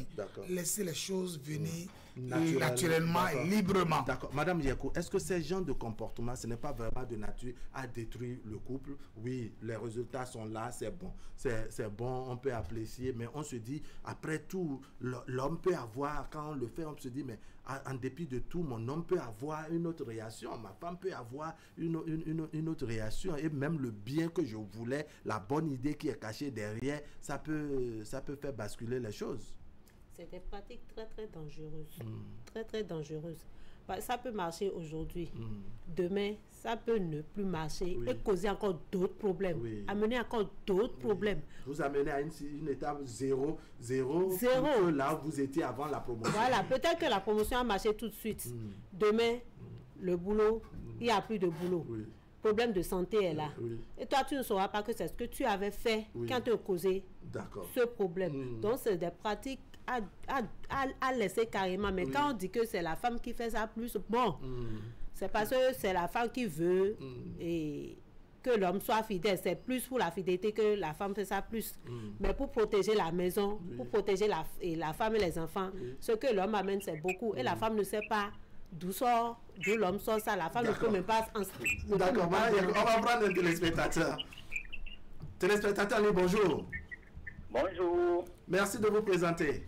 Laisser les choses venir naturellement et librement. D'accord. Madame Yeko, est-ce que ces genres de comportements, ce n'est pas vraiment de nature à détruire le couple? Oui, les résultats sont là, c'est bon. C'est bon, on peut apprécier, mais on se dit, après tout, l'homme peut avoir, quand on le fait, on se dit, mais en dépit de tout, mon homme peut avoir une autre réaction, ma femme peut avoir une autre réaction, et même le bien que je voulais, la bonne idée qui est cachée derrière, ça peut faire basculer les choses. C'est des pratiques très très dangereuses. Très très dangereuses. Ça peut marcher aujourd'hui. Demain, ça peut ne plus marcher et causer encore d'autres problèmes. Amener encore d'autres problèmes. Vous amenez à une étape zéro. Que là, vous étiez avant la promotion. Voilà, peut-être que la promotion a marché tout de suite. Demain, le boulot, il n'y a plus de boulot. Problème de santé est là. Et toi, tu ne sauras pas que c'est ce que tu avais fait quand tu as causé ce problème. Donc, c'est des pratiques à laisser carrément. Mais quand on dit que c'est la femme qui fait ça plus, bon, c'est parce que c'est la femme qui veut et que l'homme soit fidèle. C'est plus pour la fidélité que la femme fait ça plus. Mais pour protéger la maison, pour protéger la femme et les enfants, ce que l'homme amène, c'est beaucoup. Et la femme ne sait pas d'où l'homme sort ça. La femme ne peut même pas... D'accord, on va prendre un téléspectateur. Téléspectateur, bonjour. Bonjour. Merci de vous présenter.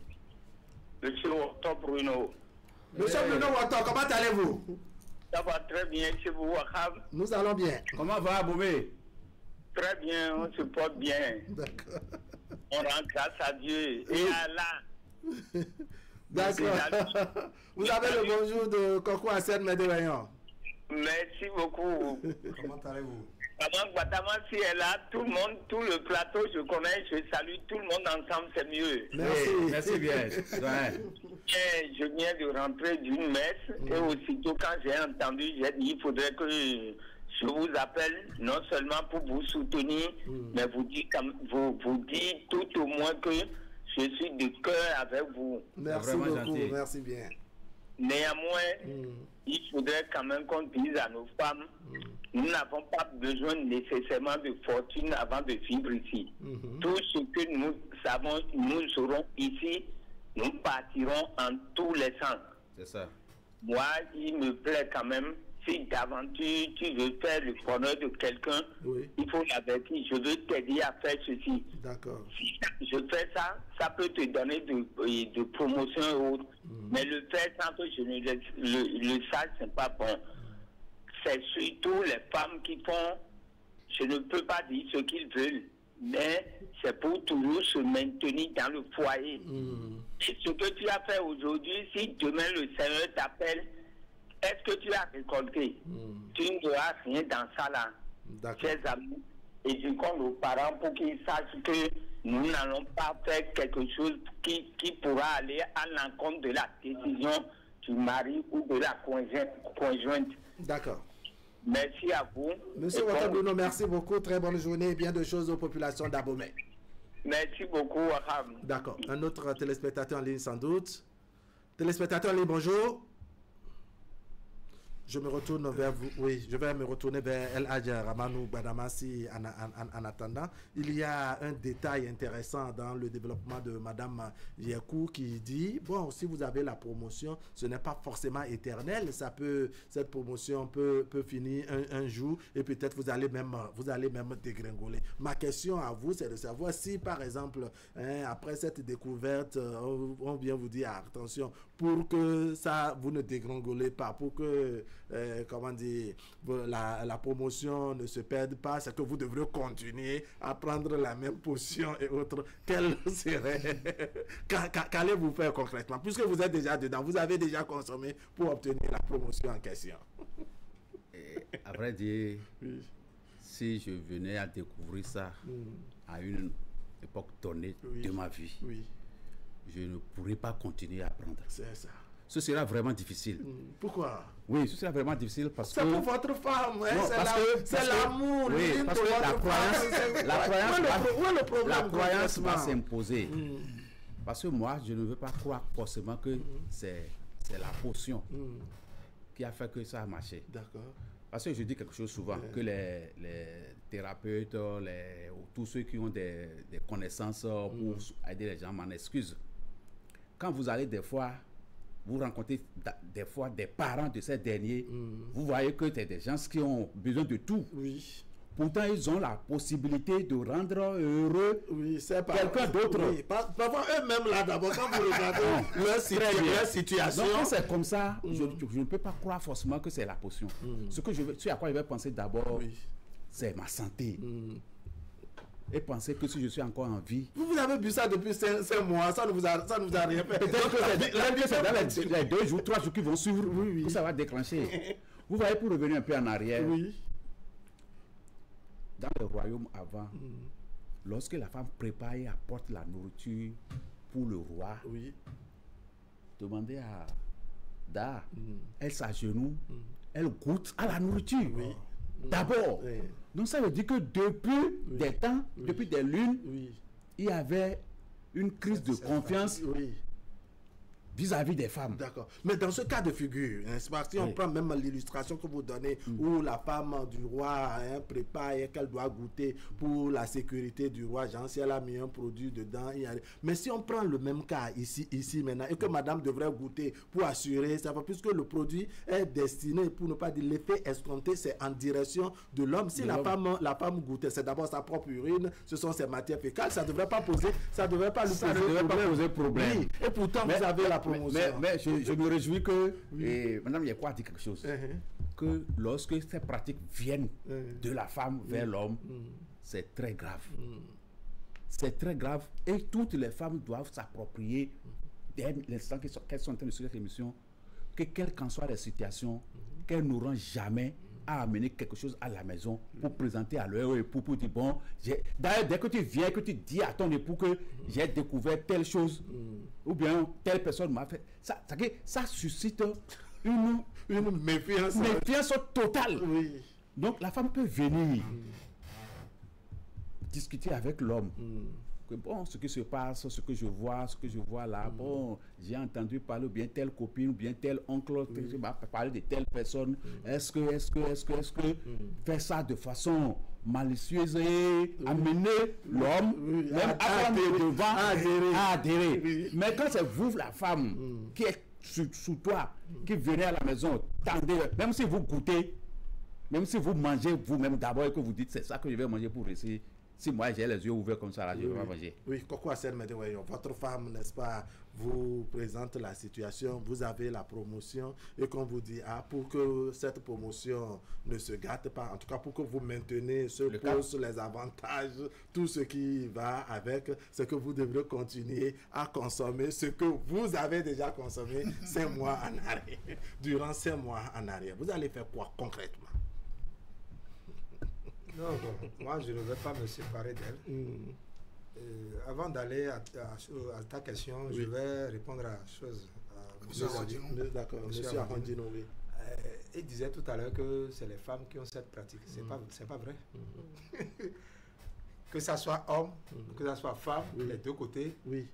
Monsieur Otto Bruno. Monsieur Bruno Otto, comment allez-vous? Ça va très bien chez vous, Wahab. Nous allons bien. Comment va, Boubé? Très bien, on se porte bien. D'accord. On rend grâce à Dieu et à Allah. D'accord. Vous avez le bonjour de Coco Hassan Médérayon. Merci beaucoup. Comment allez-vous? Maman Guatamasi est là, tout le monde, tout le plateau, je connais, je salue tout le monde ensemble, c'est mieux. Merci. Merci bien. Et je viens de rentrer d'une messe et aussitôt quand j'ai entendu, j'ai dit il faudrait que je vous appelle non seulement pour vous soutenir, mais vous dites tout au moins que je suis de cœur avec vous. Merci beaucoup, gentil. Merci bien. Néanmoins, il faudrait quand même qu'on dise à nos femmes, nous n'avons pas besoin nécessairement de fortune avant de vivre ici. Tout ce que nous savons, nous aurons ici, nous partirons en tous les sens. C'est ça. Moi, il me plaît quand même, si d'aventure tu veux faire le bonheur de quelqu'un, il faut l'avertir, je veux t'aider à faire ceci. D'accord. Si je fais ça, ça peut te donner de promotion et autres. Mais le faire sans que je ne le sache, c'est pas bon. C'est surtout les femmes qui font, je ne peux pas dire ce qu'ils veulent, mais c'est pour toujours se maintenir dans le foyer. Et ce que tu as fait aujourd'hui, si demain le Seigneur t'appelle, est-ce que tu as récolté? Tu n'auras rien dans ça là, chers amis. Éduquons nos parents pour qu'ils sachent que nous n'allons pas faire quelque chose qui pourra aller à l'encontre de la décision du mari ou de la conjointe. D'accord. Merci à vous. Monsieur Watabuno, merci beaucoup. Très bonne journée et bien de choses aux populations d'Abomey. Merci beaucoup, Waham. D'accord. Un autre téléspectateur en ligne sans doute. Téléspectateur en ligne, bonjour. Je me retourne vers vous. Oui, je vais me retourner vers El Hadja Ramanou Badamasi en attendant. Il y a un détail intéressant dans le développement de Madame Yekou qui dit, bon, si vous avez la promotion, ce n'est pas forcément éternel. Cette promotion peut finir un jour et peut-être vous allez même dégringoler. Ma question à vous, c'est de savoir si, par exemple, après cette découverte, on vient vous dire, attention, pour que ça, vous ne dégringolez pas, pour que comment dire, la promotion ne se perde pas, c'est que vous devrez continuer à prendre la même potion et autres. Quel serait qu'allez-vous faire concrètement? Puisque vous êtes déjà dedans, vous avez déjà consommé pour obtenir la promotion en question. À vrai dire, si je venais à découvrir ça à une époque donnée de ma vie, je ne pourrais pas continuer à apprendre. C'est ça. Ce sera vraiment difficile. Pourquoi? Oui, ce sera vraiment difficile parce que... C'est pour votre femme, c'est l'amour. Oui, parce que la croyance va s'imposer. Parce que moi, je ne veux pas croire forcément que c'est la potion qui a fait que ça a marché. D'accord. Parce que je dis quelque chose souvent, que les thérapeutes, ou tous ceux qui ont des connaissances pour aider les gens m'en excusent. Quand vous allez des fois... vous rencontrez des fois des parents de ces derniers, vous voyez que c'est des gens qui ont besoin de tout. Oui. Pourtant, ils ont la possibilité de rendre heureux quelqu'un d'autre. Oui. Parfois, eux-mêmes, là, d'abord, quand vous regardez leur situation... Donc, quand c'est comme ça, je ne peux pas croire forcément que c'est la potion. Ce à quoi je vais penser d'abord, c'est ma santé. Et penser que si je suis encore en vie... Vous avez bu ça depuis 5 mois, ça ne vous a rien fait. Peut-être que c'est dans les 2 jours, 3 jours qui vont suivre que ça va déclencher. Vous voyez, pour revenir un peu en arrière, dans le royaume avant, lorsque la femme prépare et apporte la nourriture pour le roi, demandez à Da, elle s'agenouille, elle goûte à la nourriture. D'abord. Donc ça veut dire que depuis des temps, depuis des lunes, il y avait une crise de confiance vis-à-vis des femmes. D'accord. Mais dans ce cas de figure, si on prend même l'illustration que vous donnez, où la femme du roi prépare et qu'elle doit goûter pour la sécurité du roi, genre si elle a mis un produit dedans. Mais si on prend le même cas ici maintenant, et que madame devrait goûter pour assurer, ça va, puisque le produit est destiné, pour ne pas dire l'effet escompté, c'est en direction de l'homme. Si la femme goûtait, c'est d'abord sa propre urine, ce sont ses matières fécales, ça ne devrait pas poser problème. Oui. Et pourtant, vous avez la promotion. Mais je me réjouis que madame Yekwa a dit quelque chose. Que lorsque ces pratiques viennent de la femme vers l'homme, c'est très grave. C'est très grave. Et toutes les femmes doivent s'approprier, dès l'instant qu'elles sont en train de suivre cette émission, que quelles qu'en soient les situations, qu'elles n'auront jamais à amener quelque chose à la maison pour présenter à leur époux, pour dire bon, d'ailleurs dès que tu viens, que tu dis à ton époux que j'ai découvert telle chose, ou bien telle personne m'a fait, ça suscite une méfiance totale. Donc la femme peut venir discuter avec l'homme. Que bon, ce qui se passe, ce que je vois là, bon, j'ai entendu parler ou bien telle copine, ou bien tel oncle, qui m'a parlé de telle personne. Est-ce que faire ça de façon malicieuse et amener l'homme, même à devant, à adhérer. Mais quand c'est vous, la femme, qui est sous toi, qui venez à la maison, tendez, même si vous goûtez, même si vous mangez vous-même d'abord et que vous dites c'est ça que je vais manger pour réussir. Si moi j'ai les yeux ouverts comme ça, là, je ne vais pas manger. Oui, Coco Assel me dit, votre femme, n'est-ce pas, vous présente la situation, vous avez la promotion, et qu'on vous dit, pour que cette promotion ne se gâte pas, en tout cas pour que vous maintenez ce poste, les avantages, tout ce qui va avec, c'est que vous devrez continuer à consommer ce que vous avez déjà consommé 5 mois en arrière, durant 5 mois en arrière. Vous allez faire quoi concrètement? Non, bon, moi je ne vais pas me séparer d'elle. Avant d'aller à ta question, je vais répondre à la chose. D'accord, monsieur Arandino, oui. Il disait tout à l'heure que c'est les femmes qui ont cette pratique. C'est pas vrai. Que ça soit homme, que ça soit femme, les deux côtés. Oui.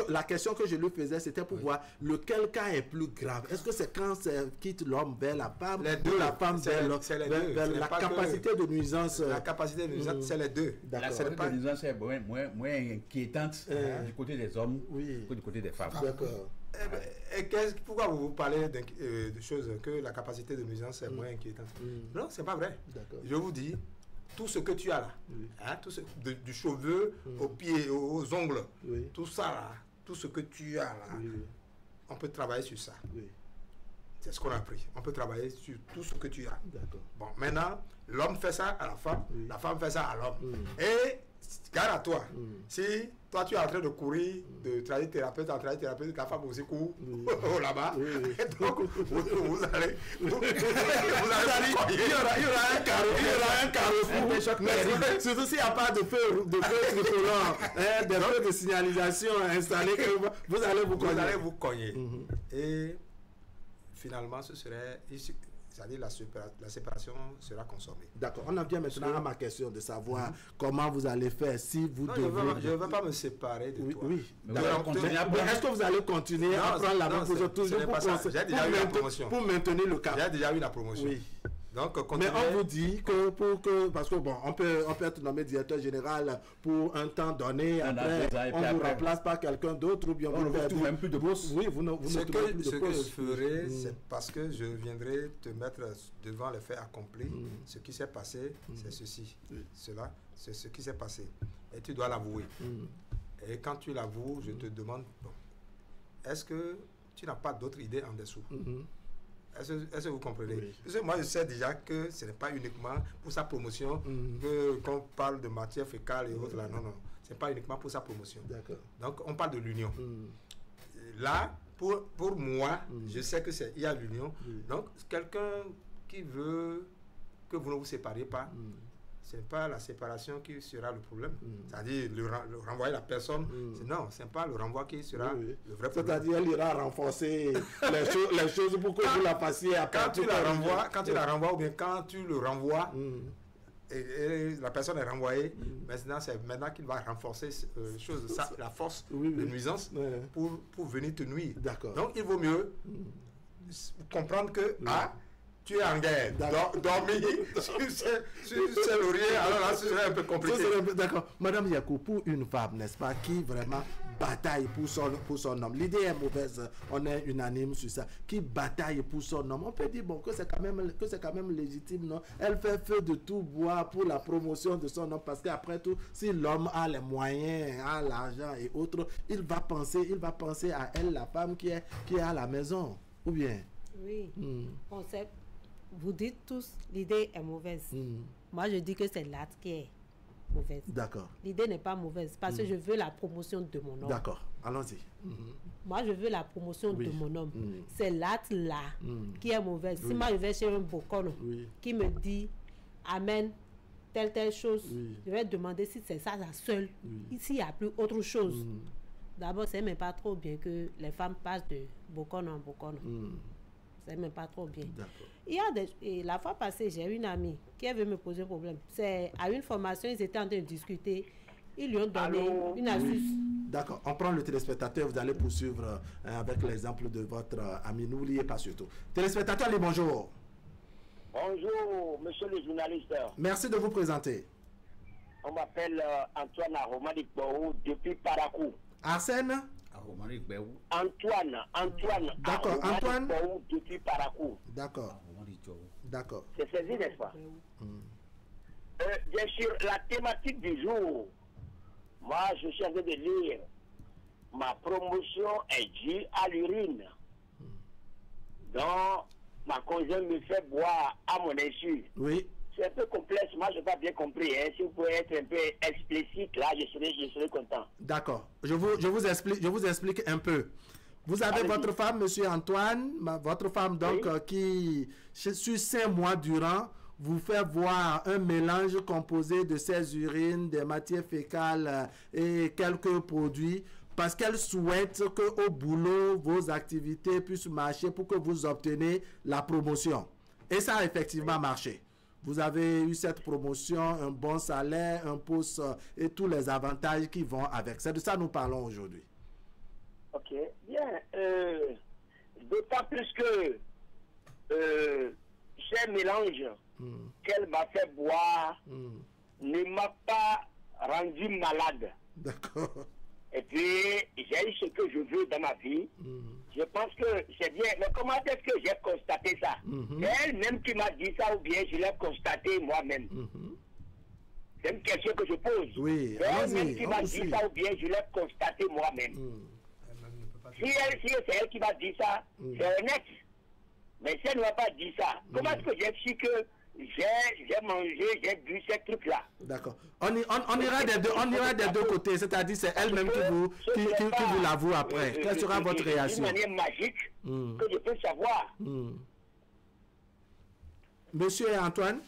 La question que je lui faisais, c'était pour voir lequel cas est plus grave. Est-ce que c'est quand ça quitte l'homme vers la femme, ou la femme vers la capacité de nuisance? La capacité de nuisance, c'est les deux. La capacité de nuisance est moins inquiétante du côté des hommes que du côté des femmes. D'accord. Pourquoi vous parlez de choses que la capacité de nuisance est moins inquiétante? Non, c'est pas vrai. Je vous dis, tout ce que tu as là, du cheveu aux pieds, aux ongles, tout ça là, tout ce que tu as là, on peut travailler sur ça. C'est ce qu'on a appris. On peut travailler sur tout ce que tu as. Bon, maintenant, l'homme fait ça à la femme fait ça à l'homme. Et garde à toi. Si toi tu es en train de courir de tradithérapeute en tradithérapeute, ta femme aussi court là-bas. Donc vous allez il y aura un carrefour. Surtout s'il n'y a pas de feu tricolore, des feux de signalisation installés, vous allez vous cogner. Et finalement ce serait, c'est-à-dire la séparation sera consommée. D'accord. On en vient maintenant à ma question de savoir comment vous allez faire si vous devez... Je ne veux pas me séparer de toi. Oui. Est-ce que vous allez continuer à prendre la même position toujours pour maintenir le cap? J'ai déjà eu la promotion. Oui. Donc, mais on vous dit que parce que bon, on peut être nommé directeur général pour un temps donné, après on vous remplace par quelqu'un d'autre ou bien on ne trouve même plus de bourse. Oui, vous ne trouvez plus de poste. Ce que je ferai, c'est parce que je viendrai te mettre devant les faits accomplis. Ce qui s'est passé, c'est ceci. Cela, c'est ce qui s'est passé. Et tu dois l'avouer. Et quand tu l'avoues, je te demande, bon, est-ce que tu n'as pas d'autres idées en dessous? Est-ce que vous comprenez? Parce que moi, je sais déjà que ce n'est pas uniquement pour sa promotion qu'on parle de matière fécale et autres là. Non. Ce n'est pas uniquement pour sa promotion. Donc, on parle de l'union. Là, pour moi, je sais que il y a l'union. Donc, quelqu'un qui veut que vous ne vous sépariez pas, ce n'est pas la séparation qui sera le problème. C'est-à-dire le renvoyer la personne. Non, ce n'est pas le renvoi qui sera le vrai problème. C'est-à-dire elle ira renforcer les choses pour que vous la fassiez après. Quand tu la renvoies ou bien quand tu le renvoies, et la personne est renvoyée, maintenant c'est maintenant qu'il va renforcer la force de nuisance pour venir te nuire. Donc il vaut mieux comprendre que tu es en guerre. Dormir sur le laurier, alors là, ce serait un peu compliqué. D'accord. Madame Yakou, pour une femme, n'est-ce pas, qui vraiment bataille pour son homme, l'idée est mauvaise, on est unanime sur ça, qui bataille pour son homme, on peut dire bon, que c'est quand même légitime, non? Elle fait feu de tout bois pour la promotion de son homme, parce qu'après tout, si l'homme a les moyens, a l'argent et autres, il va penser à elle, la femme qui est à la maison, ou bien? Oui, on sait. Vous dites tous, l'idée est mauvaise. Moi, je dis que c'est l'acte qui est mauvaise. D'accord. L'idée n'est pas mauvaise parce que je veux la promotion de mon homme. D'accord, allons-y. Moi, je veux la promotion de mon homme. C'est l'acte là qui est mauvaise. Si moi, je vais chez un bocono qui me dit, amène telle chose, je vais demander si c'est ça la seule. Ici, il n'y a plus autre chose. D'abord, c'est même pas trop bien que les femmes passent de bocono en bocono. c'est même pas trop bien. Il y a et la fois passée, j'ai une amie qui est venue me poser un problème. C'est à une formation, ils étaient en train de discuter. Ils lui ont donné une astuce. D'accord, on prend le téléspectateur, vous allez poursuivre avec l'exemple de votre ami. N'oubliez pas surtout. Téléspectateur, allez, bonjour. Bonjour, monsieur le journaliste. Merci de vous présenter. On m'appelle Antoine Aromanic Borou depuis Parakou. Arsène Antoine. D'accord, Antoine. Borou depuis Parakou. D'accord. D'accord. C'est saisi, n'est-ce pas? Bien sûr, la thématique du jour, moi, je suis en train de lire. Ma promotion est due à l'urine. Donc, ma conjointe me fait boire à mon insu. Oui. C'est un peu complexe, moi je n'ai pas bien compris. Hein. Si vous pouvez être un peu explicite, là, je serai content. D'accord. Je vous explique un peu. Vous avez votre femme, monsieur Antoine, votre femme donc qui, sur 5 mois durant, vous fait voir un mélange composé de ses urines, des matières fécales et quelques produits parce qu'elle souhaite qu'au boulot, vos activités puissent marcher pour que vous obteniez la promotion. Et ça a effectivement marché. Vous avez eu cette promotion, un bon salaire, un poste et tous les avantages qui vont avec. C'est de ça que nous parlons aujourd'hui. Ok, bien. D'autant plus que ces mélanges qu'elle m'a fait boire ne m'a pas rendu malade. D'accord. Et puis, j'ai eu ce que je veux dans ma vie. Je pense que c'est bien. Mais comment est-ce que j'ai constaté ça? C'est elle-même qui m'a dit ça ou bien je l'ai constaté moi-même? C'est une question que je pose. Oui, c'est elle-même qui m'a dit ça ou bien je l'ai constaté moi-même? Si c'est elle qui m'a dit ça, c'est honnête. Mais si elle ne m'a pas dit ça, comment est-ce que j'ai su que j'ai mangé, j'ai bu ces trucs-là? D'accord. On ira des deux côtés, c'est-à-dire c'est elle-même qui vous l'avoue après. Quelle sera votre réaction? D'une manière magique que je peux savoir. Monsieur Antoine?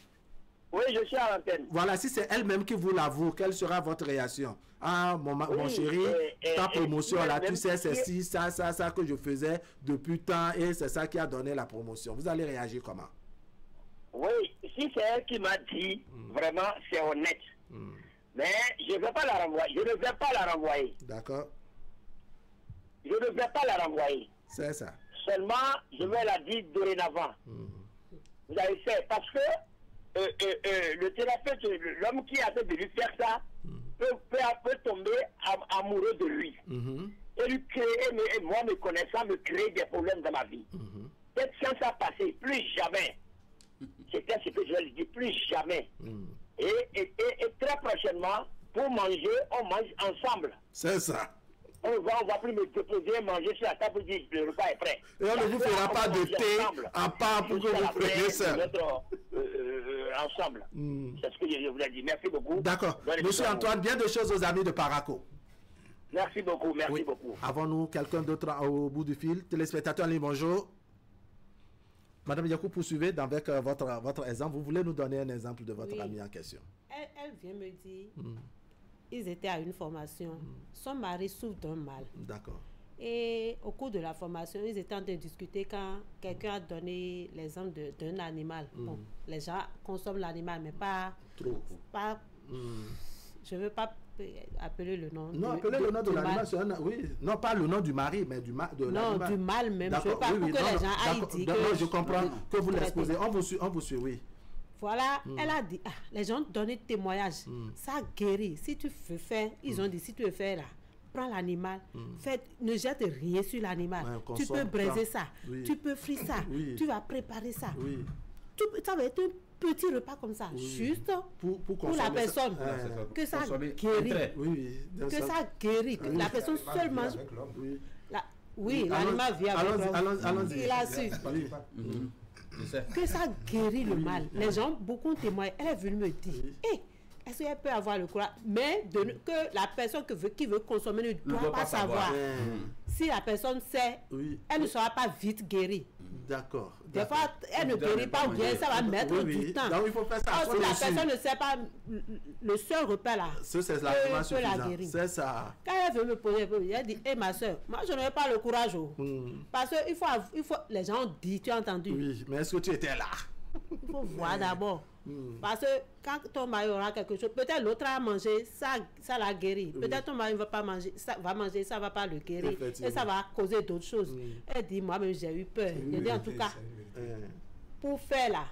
Oui, je suis à l'antenne. Voilà, si c'est elle-même qui vous l'avoue, quelle sera votre réaction? Ah, mon chéri, ta promotion là, tu sais, c'est ci, ça que je faisais depuis tant et c'est ça qui a donné la promotion. Vous allez réagir comment? Oui, si c'est elle qui m'a dit, vraiment, c'est honnête. Mais je ne vais pas la renvoyer. Je ne vais pas la renvoyer. D'accord. Je ne vais pas la renvoyer. C'est ça. Seulement, je vais la dire dorénavant. Vous avez fait, parce que le thérapeute, l'homme qui a fait de lui faire ça, peut tomber amoureux de lui. Et lui créer, et moi me connaissant, me créer des problèmes dans ma vie. Cette chance a passé, plus jamais. C'était ce que je lui dis, plus jamais. Et très prochainement, pour manger, on mange ensemble. C'est ça. On va plus me déposer, manger sur la table, dire le repas est prêt. Et on ne vous fera pas de thé à part pour que vous preniez seul. Ensemble. C'est ce que je vous ai dit. Merci beaucoup. D'accord. Monsieur Antoine, bien de choses aux amis de Parakou. Merci beaucoup, merci beaucoup. Avons-nous quelqu'un d'autre au bout du fil? Téléspectateur en ligne, bonjour. Madame Yakou, poursuivez avec votre exemple. Vous voulez nous donner un exemple de votre ami en question? Elle vient me dire, ils étaient à une formation. Son mari souffre d'un mal. D'accord. Et au cours de la formation, ils étaient en train de discuter quand quelqu'un a donné l'exemple d'un animal. Bon, les gens consomment l'animal, mais pas... Trop. Je ne veux pas appeler le nom. Non, appeler le nom de l'animal, oui. Non, pas le nom du mari, mais du mal. Non, du mal même. Je ne veux pas pour que les gens aillent dire que... Non, je comprends que vous l'exposez. On vous suit, oui. Voilà, elle a dit, les gens ont donné témoignage. Ça guérit. Si tu veux faire, ils ont dit, si tu veux faire là, prends l'animal, ne jette rien sur l'animal. Tu peux braiser ça, tu peux frire ça, tu vas préparer ça. Ça va être un petit repas comme ça, juste pour la personne. Que ça guérit. Que ça guérit. La personne seule mange. Oui, l'animal vient avec l'homme. Allons-y. Il a su. Que ça guérit le mal. Les gens, beaucoup témoignent. Elle est venue me dire, est-ce qu'elle peut avoir le courage? Mais que la personne qui veut consommer ne doit pas savoir. si la personne sait, elle ne sera pas vite guérie. D'accord. Des fois, elle ne guérit pas ou bien ça va mettre du temps. Donc il faut faire ça. Si la personne ne sait pas, le seul repas là, c'est largement suffisant. C'est ça. Quand elle veut me poser, elle dit, hé ma soeur, moi je n'aurai pas le courage. Parce qu'il faut, les gens ont dit, tu as entendu. Oui, mais est-ce que tu étais là? Il faut voir d'abord. Parce que quand ton mari aura quelque chose, peut-être l'autre a mangé, ça l'a guéri. Peut-être ton mari ne va pas manger, ça va manger, ça ne va pas le guérir. Et ça va causer d'autres choses. Elle dit, moi-même j'ai eu peur. Je dis en tout cas, pour faire là,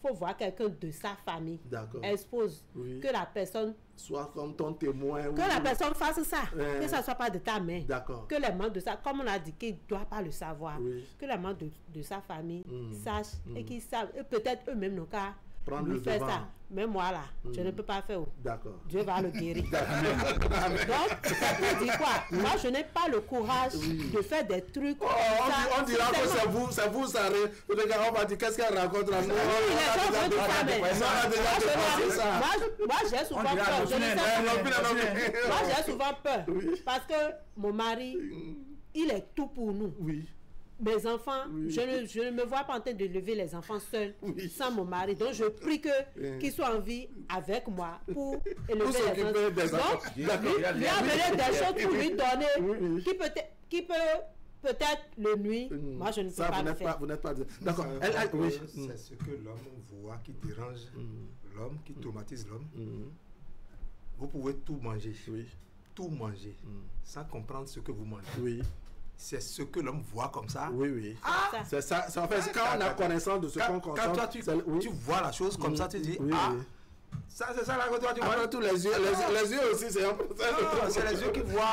il faut voir quelqu'un de sa famille. Expose que la personne soit comme ton témoin. Que la personne fasse ça. Que ça ne soit pas de ta main. Que les membres de ça, comme on a dit qu'il ne doit pas le savoir. Que les membres de sa famille sachent et qu'ils savent. Et peut-être eux-mêmes n'ont qu'à lui faire ça. Mais moi là, je ne peux pas faire. Dieu va le guérir. Donc, ça veut dire quoi? Moi, je n'ai pas le courage de faire des trucs. On dira que c'est vous, ça. Regarde, on va dire qu'est-ce qu'elle raconte là. Moi, j'ai souvent peur. Moi, j'ai souvent peur. Parce que mon mari, il est tout pour nous. Mes enfants, je ne me vois pas en train de lever les enfants seuls, sans mon mari. Donc, je prie qu'ils soient en vie avec moi pour élever les enfants. Donc, lui amener des choses pour lui donner, qui peut peut-être le nuit. Moi, je ne peux pas le faire. Vous n'êtes pas... D'accord. C'est ce que l'homme voit qui dérange l'homme, qui traumatise l'homme. Vous pouvez tout manger. Tout manger. Sans comprendre ce que vous mangez. C'est ce que l'homme voit comme ça. C'est ça. En fait, quand on a connaissance de ce qu'on constate. Quand toi, tu vois la chose comme ça, tu dis, c'est ça là que toi tu vois. Tous les yeux aussi, c'est un peu ça. C'est les yeux qui voient.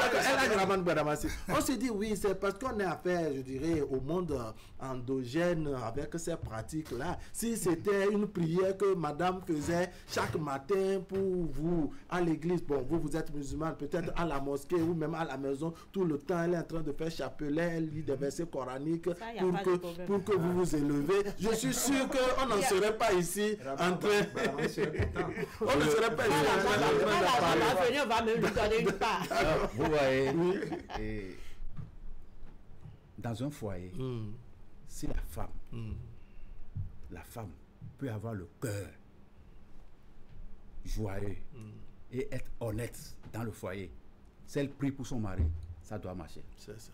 On se dit, oui, c'est parce qu'on est affaire, je dirais, au monde endogène avec ces pratiques-là. Si c'était une prière que madame faisait chaque matin pour vous à l'église, bon, vous êtes musulman, peut-être à la mosquée ou même à la maison, tout le temps, elle est en train de faire chapelet, elle lit des versets coraniques pour que vous vous élevez. Je suis sûr qu'on n'en serait pas ici en train... On ne serait pas ici en train de parler. On va même lui donner une part. Vous voyez, dans un foyer, si la femme peut avoir le cœur joyeux et être honnête dans le foyer, si elle prie pour son mari, ça doit marcher. C'est ça.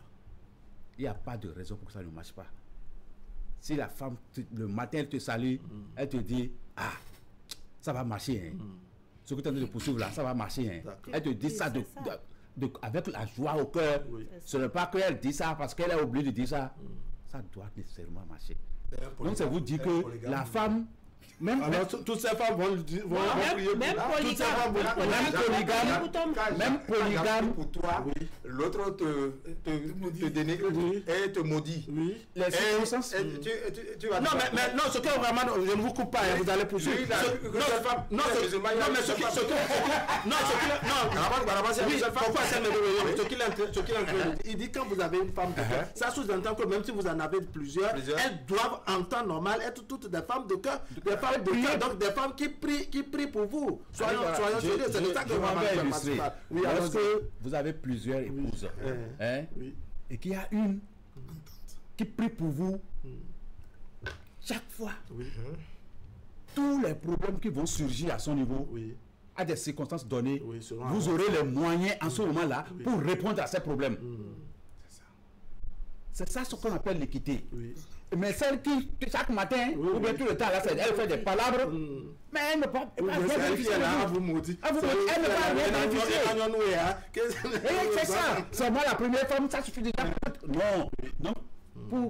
Il n'y a pas de raison pour que ça ne marche pas. Si la femme, le matin, elle te salue, elle te dit, ça va marcher. Ce que tu es en train de poursuivre là, ça va marcher. Elle te dit ça avec la joie au cœur. Ce n'est pas qu'elle dit ça parce qu'elle a oublié de dire ça. Ça doit nécessairement marcher. Donc, ça vous dit que la femme... toutes ces femmes vont prier. Même polygame pour toi, l'autre te dénigre et te maudit. Non, mais ce que vraiment, je ne vous coupe pas, vous allez poursuivre. Il dit quand vous avez une femme, ça sous-entend que même si vous en avez plusieurs, elles doivent en temps normal être toutes des femmes de cœur, donc des femmes qui prient pour vous. Soyons sérieux, c'est de ça que je vais illustrer. Lorsque vous avez plusieurs épouses et qu'il y a une qui prie pour vous chaque fois, tous les problèmes qui vont surgir à son niveau, à des circonstances données, vous aurez les moyens en ce moment-là pour répondre à ces problèmes. C'est ça ce qu'on appelle l'équité. Mais celle qui, chaque matin, ou bien tout le temps, là, elle fait des palabres, mais elle ne peut pas... Elle vous maudit. Elle ne va rien c'est ça. C'est moi la première femme, ça suffit déjà. Non. Donc,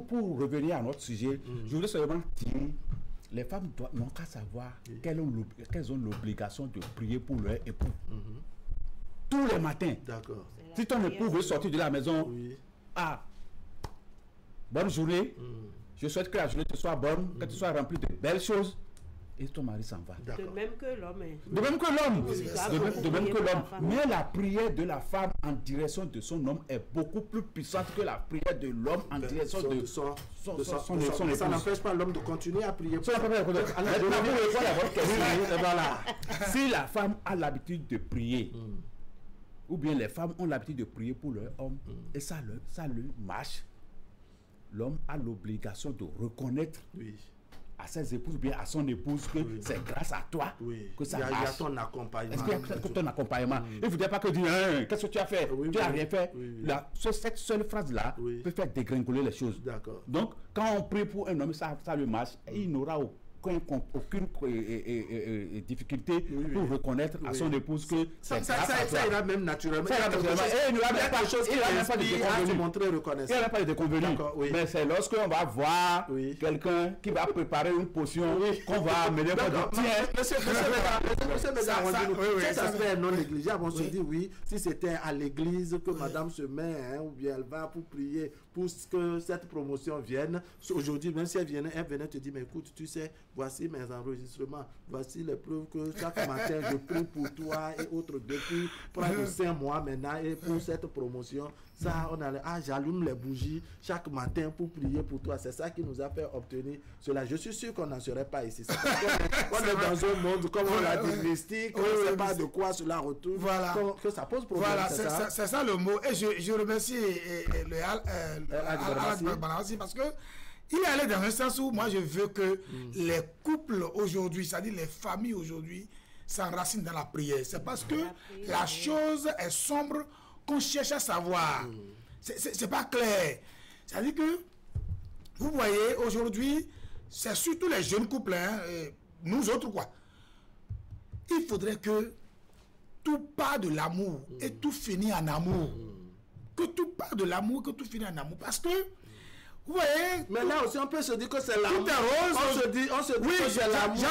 pour revenir à notre sujet, je voulais seulement dire, les femmes n'ont qu'à savoir qu'elles ont l'obligation de prier pour leur époux. Tous les matins. D'accord. Si ton époux veut sortir de la maison, bonne journée. Je souhaite que la journée te soit bonne, que tu sois rempli de belles choses. Et ton mari s'en va. De même que l'homme. De même que l'homme. Mais la prière de la femme en direction de son homme est beaucoup plus puissante que la prière de l'homme en direction de son épouse. Ça n'empêche pas l'homme de continuer à prier. Si la femme a l'habitude de prier, ou bien les femmes ont l'habitude de prier pour leur homme, et ça le marche. L'homme a l'obligation de reconnaître à ses épouses, bien à son épouse, que c'est grâce à toi que ça marche. Il y a ton accompagnement. Est-ce qu'il y a ton accompagnement? Il ne faudrait pas que dire, qu'est-ce que tu as fait? Tu n'as rien fait. Cette seule phrase-là peut faire dégringoler les choses. Donc, quand on prie pour un homme, ça le marche, et il n'aura aucune difficulté pour reconnaître à son épouse que c'est grâce à toi. Ça ira même naturellement. Et il n'y aura même pas de montrer reconnaissance. Il n'y aura pas de déconvenu. Mais c'est lorsqu'on va voir quelqu'un qui va préparer une potion qu'on va amener pour dire tiens. Ça serait non négligeable. On se dit oui, si c'était à l'église que madame se met, ou bien elle va pour prier pour que cette promotion vienne. Aujourd'hui, même si elle venait te dire, mais écoute, tu sais, voici mes enregistrements, voici les preuves que chaque matin je prie pour toi et autres depuis près de 5 mois maintenant, et pour cette promotion, ça, on a j'allume les bougies chaque matin pour prier pour toi. C'est ça qui nous a fait obtenir cela. Je suis sûr qu'on n'en serait pas ici. C'est parce qu'on est dans un monde, comme on l'a dit, mystique, on ne sait pas de quoi cela retourne, que ça pose problème. Voilà, c'est ça le mot. Et je remercie le Banassi parce que il est allé dans un sens où moi je veux que les couples aujourd'hui, c'est-à-dire les familles aujourd'hui, s'enracinent dans la prière. C'est parce que la chose est sombre qu'on cherche à savoir. C'est pas clair. C'est-à-dire que, vous voyez, aujourd'hui, c'est surtout les jeunes couples, nous autres quoi. Il faudrait que tout part de l'amour et tout finit en amour. Que tout part de l'amour, que tout finit en amour. Parce que, vous voyez... Mais là aussi, on peut se dire que c'est l'amour. Tout est rose. On se dit que c'est l'amour.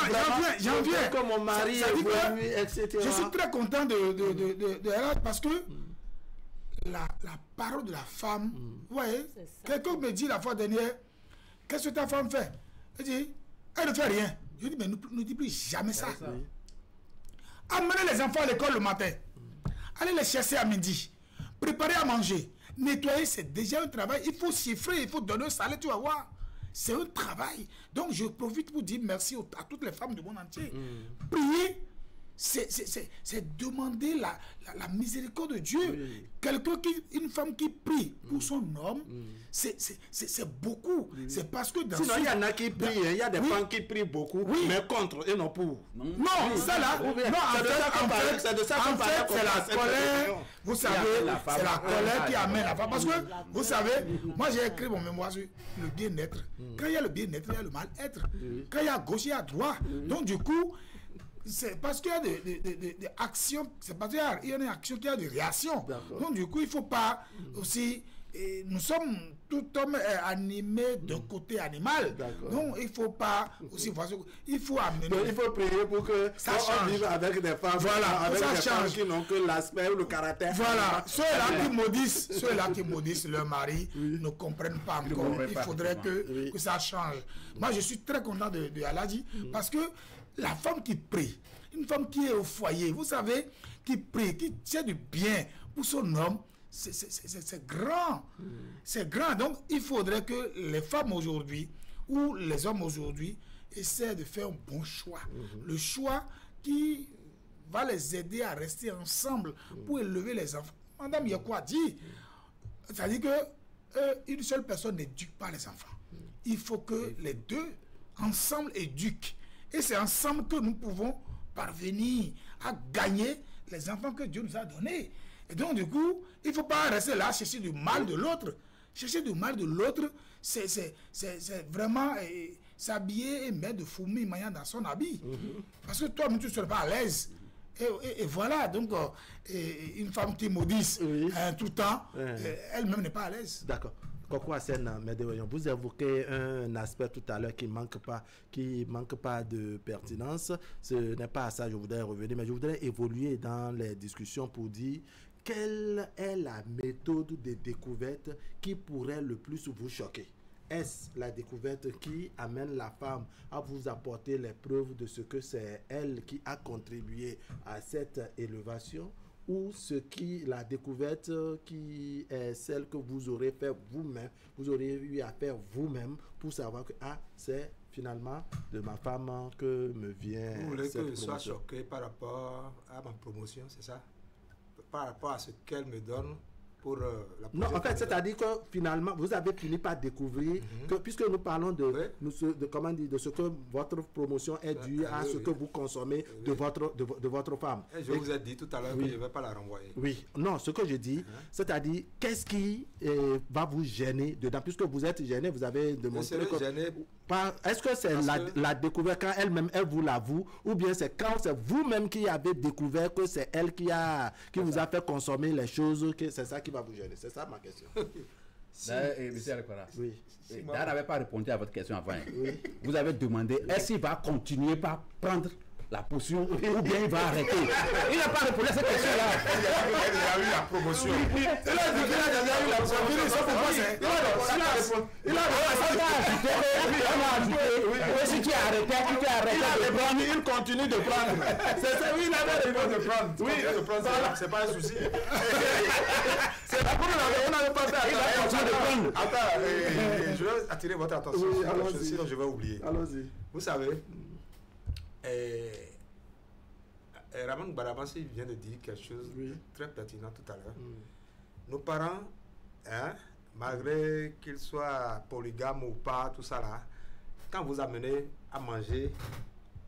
J'en viens. Que mon mari est venu, etc. Je suis très content de Herad parce que la parole de la femme, vous voyez, quelqu'un me dit la fois dernière, qu'est-ce que ta femme fait? Elle dit, elle ne fait rien. Je dis, mais ne dis plus jamais ça. Amenez les enfants à l'école le matin. Allez les chercher à midi. Préparer à manger. Nettoyer, c'est déjà un travail. Il faut chiffrer, il faut donner un salaire, tu vas voir. C'est un travail. Donc, je profite pour dire merci à toutes les femmes du monde entier. Prier, c'est demander la miséricorde de Dieu. Une femme qui prie pour son homme, c'est beaucoup. C'est parce que dans sinon, il y en a qui prient, il y a des femmes qui prient beaucoup, mais contre et non pour. Non, ça là, c'est de ça qu'on parle. C'est la colère. Vous savez, c'est la colère qui amène la femme. Parce que, vous savez, moi j'ai écrit mon mémoire sur le bien-être. Quand il y a le bien-être, il y a le mal-être. Quand il y a gauche, il y a droit. Donc, du coup, c'est parce qu'il y a des actions, c'est parce qu'il y a une action qui a des réactions. Donc du coup, il ne faut pas aussi... nous sommes tout homme animé d'un côté animal. Donc il ne faut pas aussi... Il faut amener... Donc, il faut prier pour que ça change. Vive avec des femmes, avec des femmes qui n'ont que l'aspect ou le caractère. Voilà. Ceux-là qui maudissent leur mari ne comprennent pas encore. Il faudrait que ça change. Moi, je suis très content de Aladi parce que la femme qui prie, une femme qui est au foyer, vous savez, qui prie, qui tient du bien pour son homme, c'est grand. C'est grand. Donc, il faudrait que les femmes aujourd'hui, ou les hommes aujourd'hui, essaient de faire un bon choix. Le choix qui va les aider à rester ensemble pour élever les enfants. Madame Yekwa dit, c'est-à-dire que une seule personne n'éduque pas les enfants. Il faut que les deux, ensemble, éduquent. Et c'est ensemble que nous pouvons parvenir à gagner les enfants que Dieu nous a donnés. Et donc, du coup, il ne faut pas rester là, chercher du mal de l'autre. Chercher du mal de l'autre, c'est vraiment s'habiller et mettre de fourmis maillant dans son habit. Parce que toi-même, tu ne seras pas à l'aise. Et voilà, donc, une femme qui maudisse tout le temps, elle-même n'est pas à l'aise. D'accord. Vous évoquez un aspect tout à l'heure qui manque pas de pertinence. Ce n'est pas à ça que je voudrais revenir, mais je voudrais évoluer dans les discussions pour dire quelle est la méthode de découverte qui pourrait le plus vous choquer. Est-ce la découverte qui amène la femme à vous apporter les preuves de ce que c'est elle qui a contribué à cette élévation? Ou la découverte qui est celle que vous aurez fait vous-même, vous aurez eu à faire vous-même pour savoir que c'est finalement de ma femme que me vient. Vous voulez que je sois choqué par rapport à ma promotion, c'est ça? par rapport à ce qu'elle me donne pour la Non, en fait, c'est-à-dire que finalement, vous avez fini par découvrir que, puisque nous parlons de comment dire, de ce que votre promotion est due à ce que vous consommez de votre femme. Et je vous ai dit tout à l'heure que je ne vais pas la renvoyer. Oui, non, ce que je dis, c'est-à-dire, qu'est-ce qui va vous gêner dedans? Puisque vous êtes gêné, vous avez démontré que... Est-ce que c'est la découverte quand elle-même, elle vous l'avoue, ou bien c'est quand c'est vous-même qui avez découvert que c'est elle qui vous a fait consommer les choses, que c'est ça qui va vous gêner? C'est ça ma question. Monsieur Alekora, oui. Dar n'avait pas répondu à votre question avant. Oui. Vous avez demandé est-ce qu'il va continuer par prendre la potion ou bien il va arrêter. Il n'a pas répondu à cette question-là. Il a eu la promotion. Il a dit qu'il a déjà eu la promotion. Il a ajouté. Si tu es arrêté, de prendre, il continue de prendre. C'est ça, oui, il avait répondu de prendre. Oui, de prendre, c'est pas un souci. C'est la première fois qu'on n'avait pas fait. Il a continué de prendre. Attends, je vais attirer votre attention sur quelque chose, sinon je vais oublier. Allons-y. Vous savez, Raman Barabasi vient de dire quelque chose de très pertinent tout à l'heure. Nos parents, malgré qu'ils soient polygames ou pas, tout ça là, quand vous amenez à manger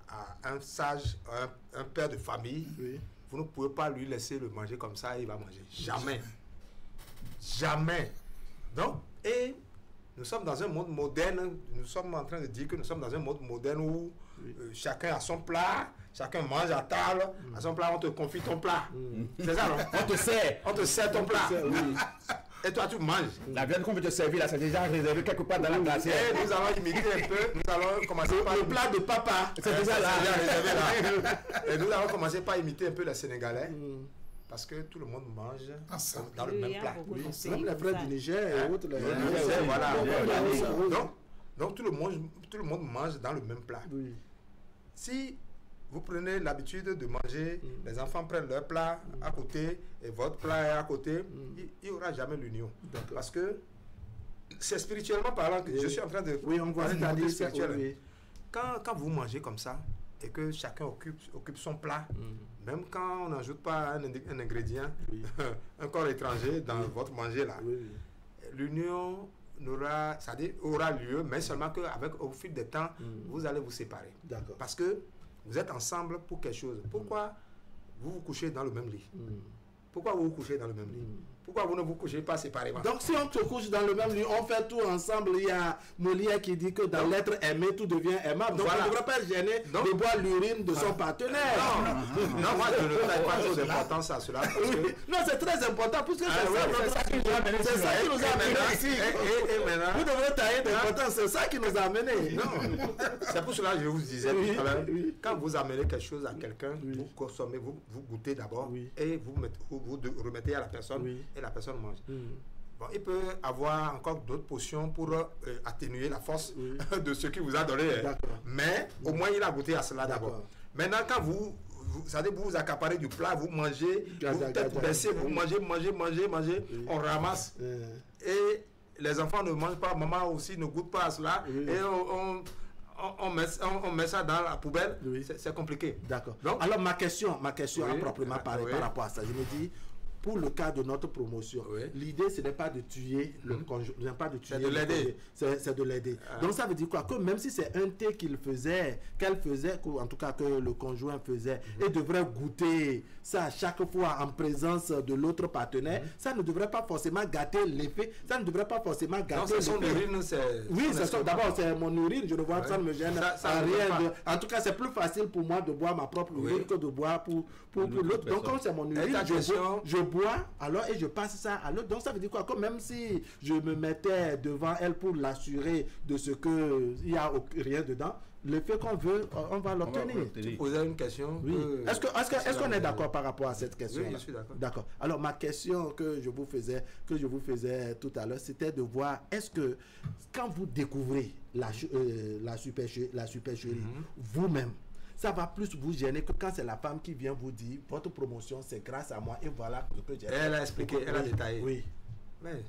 à un sage, un père de famille, vous ne pouvez pas lui laisser le manger comme ça et il va manger. Jamais. Jamais. Donc, et nous sommes dans un monde moderne, nous sommes en train de dire que nous sommes dans un monde moderne où chacun a son plat, chacun mange à table, à son plat, on te confie ton plat. C'est ça, non? On te sert ton plat. Et toi, tu manges. La viande qu'on veut te servir là, c'est déjà réservé quelque part dans la glacière. Et nous allons imiter un peu, nous allons commencer par... Le plat de papa, c'est déjà là. Réservé là. Et nous allons commencer par imiter un peu les Sénégalais. Parce que tout le monde mange dans le même plat. Même les frères du Niger et autres. Voilà. Donc tout le monde mange dans le même plat. Si vous prenez l'habitude de manger, les enfants prennent leur plat à côté et votre plat est à côté, il n'y aura jamais l'union. Parce que c'est spirituellement parlant que je suis en train de... Oui, on voit ça. Quand vous mangez comme ça, et que chacun occupe son plat, même quand on n'ajoute pas un ingrédient, un corps étranger dans votre manger là, l'union aura lieu, mais seulement qu'au fil du temps, vous allez vous séparer. Parce que vous êtes ensemble pour quelque chose. Pourquoi vous vous couchez dans le même lit? Pourquoi vous vous couchez dans le même lit? Pourquoi vous ne vous couchez pas séparément? Donc si on se couche dans le même lit, on fait tout ensemble. Il y a Molière qui dit que dans l'être aimé, tout devient aimable. Donc on ne devrait pas gêner de boire l'urine de son partenaire. Non, moi je ne taille pas trop d'importance à cela. Non, c'est très important puisque c'est ça qui nous a amené. C'est ça qui nous a amené ici. Vous devrez tailler d'importance, c'est ça qui nous a amené. Non, c'est pour cela que je vous disais tout à l'heure, quand vous amenez quelque chose à quelqu'un, vous consommez, vous goûtez d'abord et vous remettez à la personne. Et la personne mange. Bon, il peut avoir encore d'autres potions pour atténuer la force de ce qu'il vous a donné. Mais au moins, il a goûté à cela d'abord. Maintenant, quand vous vous accaparez du plat, vous mangez, vous tête baissée, vous mangez, on ramasse. Et les enfants ne mangent pas, maman aussi ne goûte pas à cela. Et on met ça dans la poubelle. C'est compliqué. D'accord. Alors, ma question à proprement parler par rapport à ça, je me dis... Pour le cas de notre promotion, l'idée ce n'est pas de tuer le conjoint, c'est de l'aider. C'est de l'aider. Donc ça veut dire quoi? Que même si c'est un thé qu'elle faisait, en tout cas que le conjoint faisait, et devrait goûter ça chaque fois en présence de l'autre partenaire, ça ne devrait pas forcément gâter l'effet. Ça ne devrait pas forcément gâter l'effet. Son urine, oui, d'abord c'est mon urine, je ne vois ça ne me gêne rien. En tout cas, c'est plus facile pour moi de boire ma propre urine que de boire pour l'autre. Donc comme c'est mon urine, je bois alors et je passe ça à l'autre. Donc ça veut dire quoi? Comme même si je me mettais devant elle pour l'assurer de ce que il n'y a rien dedans, le fait qu'on veut, on va l'obtenir. Tu posais une question. Oui. Est-ce qu'on est d'accord par rapport à cette question? Oui, je suis d'accord. D'accord. Alors ma question que je vous faisais tout à l'heure, c'était de voir est-ce que quand vous découvrez la supercherie vous-même, ça va plus vous gêner que quand c'est la femme qui vient vous dire votre promotion c'est grâce à moi et voilà ce que j'ai fait. Elle a expliqué, elle a détaillé. Oui. Mais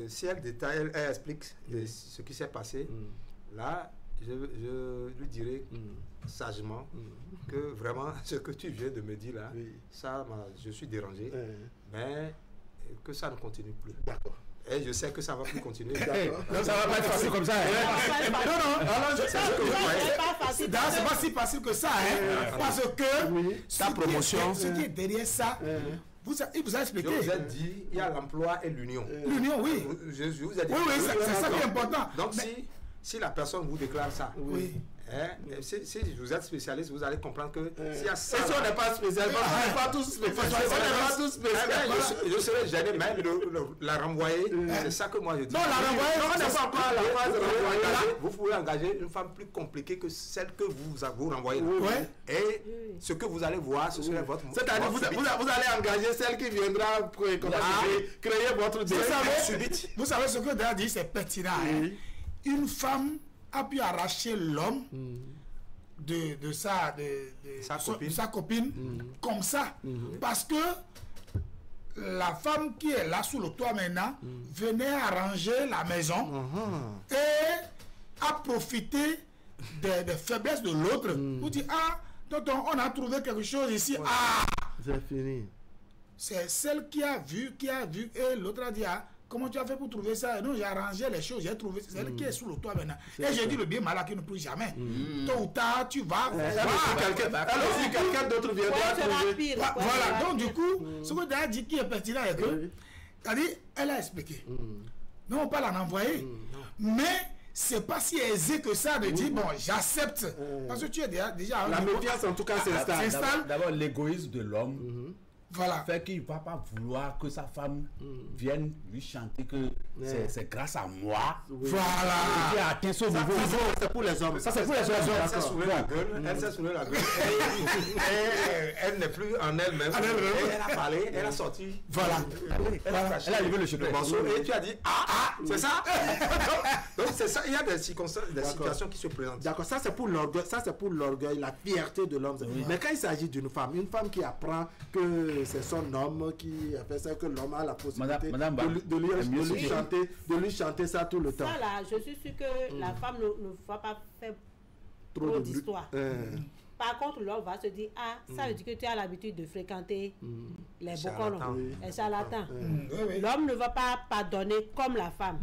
si elle détaille, elle explique ce qui s'est passé. Là, je lui dirais sagement que vraiment ce que tu viens de me dire là, ça, je suis dérangé, mais que ça ne continue plus. D'accord. Et je sais que ça ne va plus continuer. Non, ça ne va pas être facile comme ça. C'est pas si facile que ça. Parce que ta promotion, ce qui est derrière ça, il vous a expliqué. Je vous ai dit, il y a l'emploi et l'union. L'union, oui. Je vous ai dit. Oui, c'est ça qui est important. Donc, si la personne vous déclare ça, si vous êtes spécialiste, vous allez comprendre que s'il y a ça. Et si on n'est pas spécialiste, on n'est pas tous spécialistes. Je serais gêné, mais la renvoyer, c'est ça que moi je dis. Non, la renvoyer, on n'est pas encore à la phase de renvoyer. Vous pouvez engager une femme plus compliquée que celle que vous renvoyez. Et ce que vous allez voir, ce serait votre. C'est-à-dire, vous allez engager celle qui viendra créer votre défi. Vous savez ce que Dara dit, c'est pertinent. Une femme a pu arracher l'homme de sa copine comme ça. Parce que la femme qui est là sous le toit maintenant venait arranger la maison et a profité des faiblesses de l'autre pour dire, ah, tonton, on a trouvé quelque chose ici. Ah, c'est fini. C'est celle qui a vu et l'autre a dit, ah, comment tu as fait pour trouver ça? Non, j'ai arrangé les choses, j'ai trouvé. C'est elle qui est sous le toit maintenant. Et j'ai dit le bien malin qui ne prie jamais. Tôt ou tard, tu vas. Alors si quelqu'un d'autre viendra trouver. Voilà, donc du coup, ce que tu as dit qui est pertinent est que, c'est-à-dire, elle a expliqué. Non, pas l'en envoyer. Mais c'est pas si aisé que ça de dire, bon, j'accepte. Parce que tu es déjà. La méfiance, en tout cas, s'installe. D'abord, l'égoïsme de l'homme. Voilà. Fait qu'il ne va pas vouloir que sa femme vienne lui chanter que c'est grâce à moi. Voilà. Qui a atteint ce niveau. C'est pour les hommes. Ça, c'est pour les hommes. Elle s'est soulevée la gueule. Elle s'est soulevée la gueule. Elle n'est plus en elle-même. Elle a parlé, elle a sorti. Voilà. Elle a levé le cheveu. Et tu as dit, c'est ça. Donc, c'est ça. Il y a des situations qui se présentent. D'accord, ça c'est pour l'orgueil, la fierté de l'homme. Mais quand il s'agit d'une femme qui apprend que c'est son homme qui a fait ça, que l'homme a la possibilité de lui chanter ça tout le temps. Ça là, je suis sûr que la femme ne va pas faire trop d'histoire. Par contre, l'homme va se dire, ah, ça veut dire que tu as l'habitude de fréquenter les bocolos, les charlatans. L'homme ne va pas pardonner comme la femme.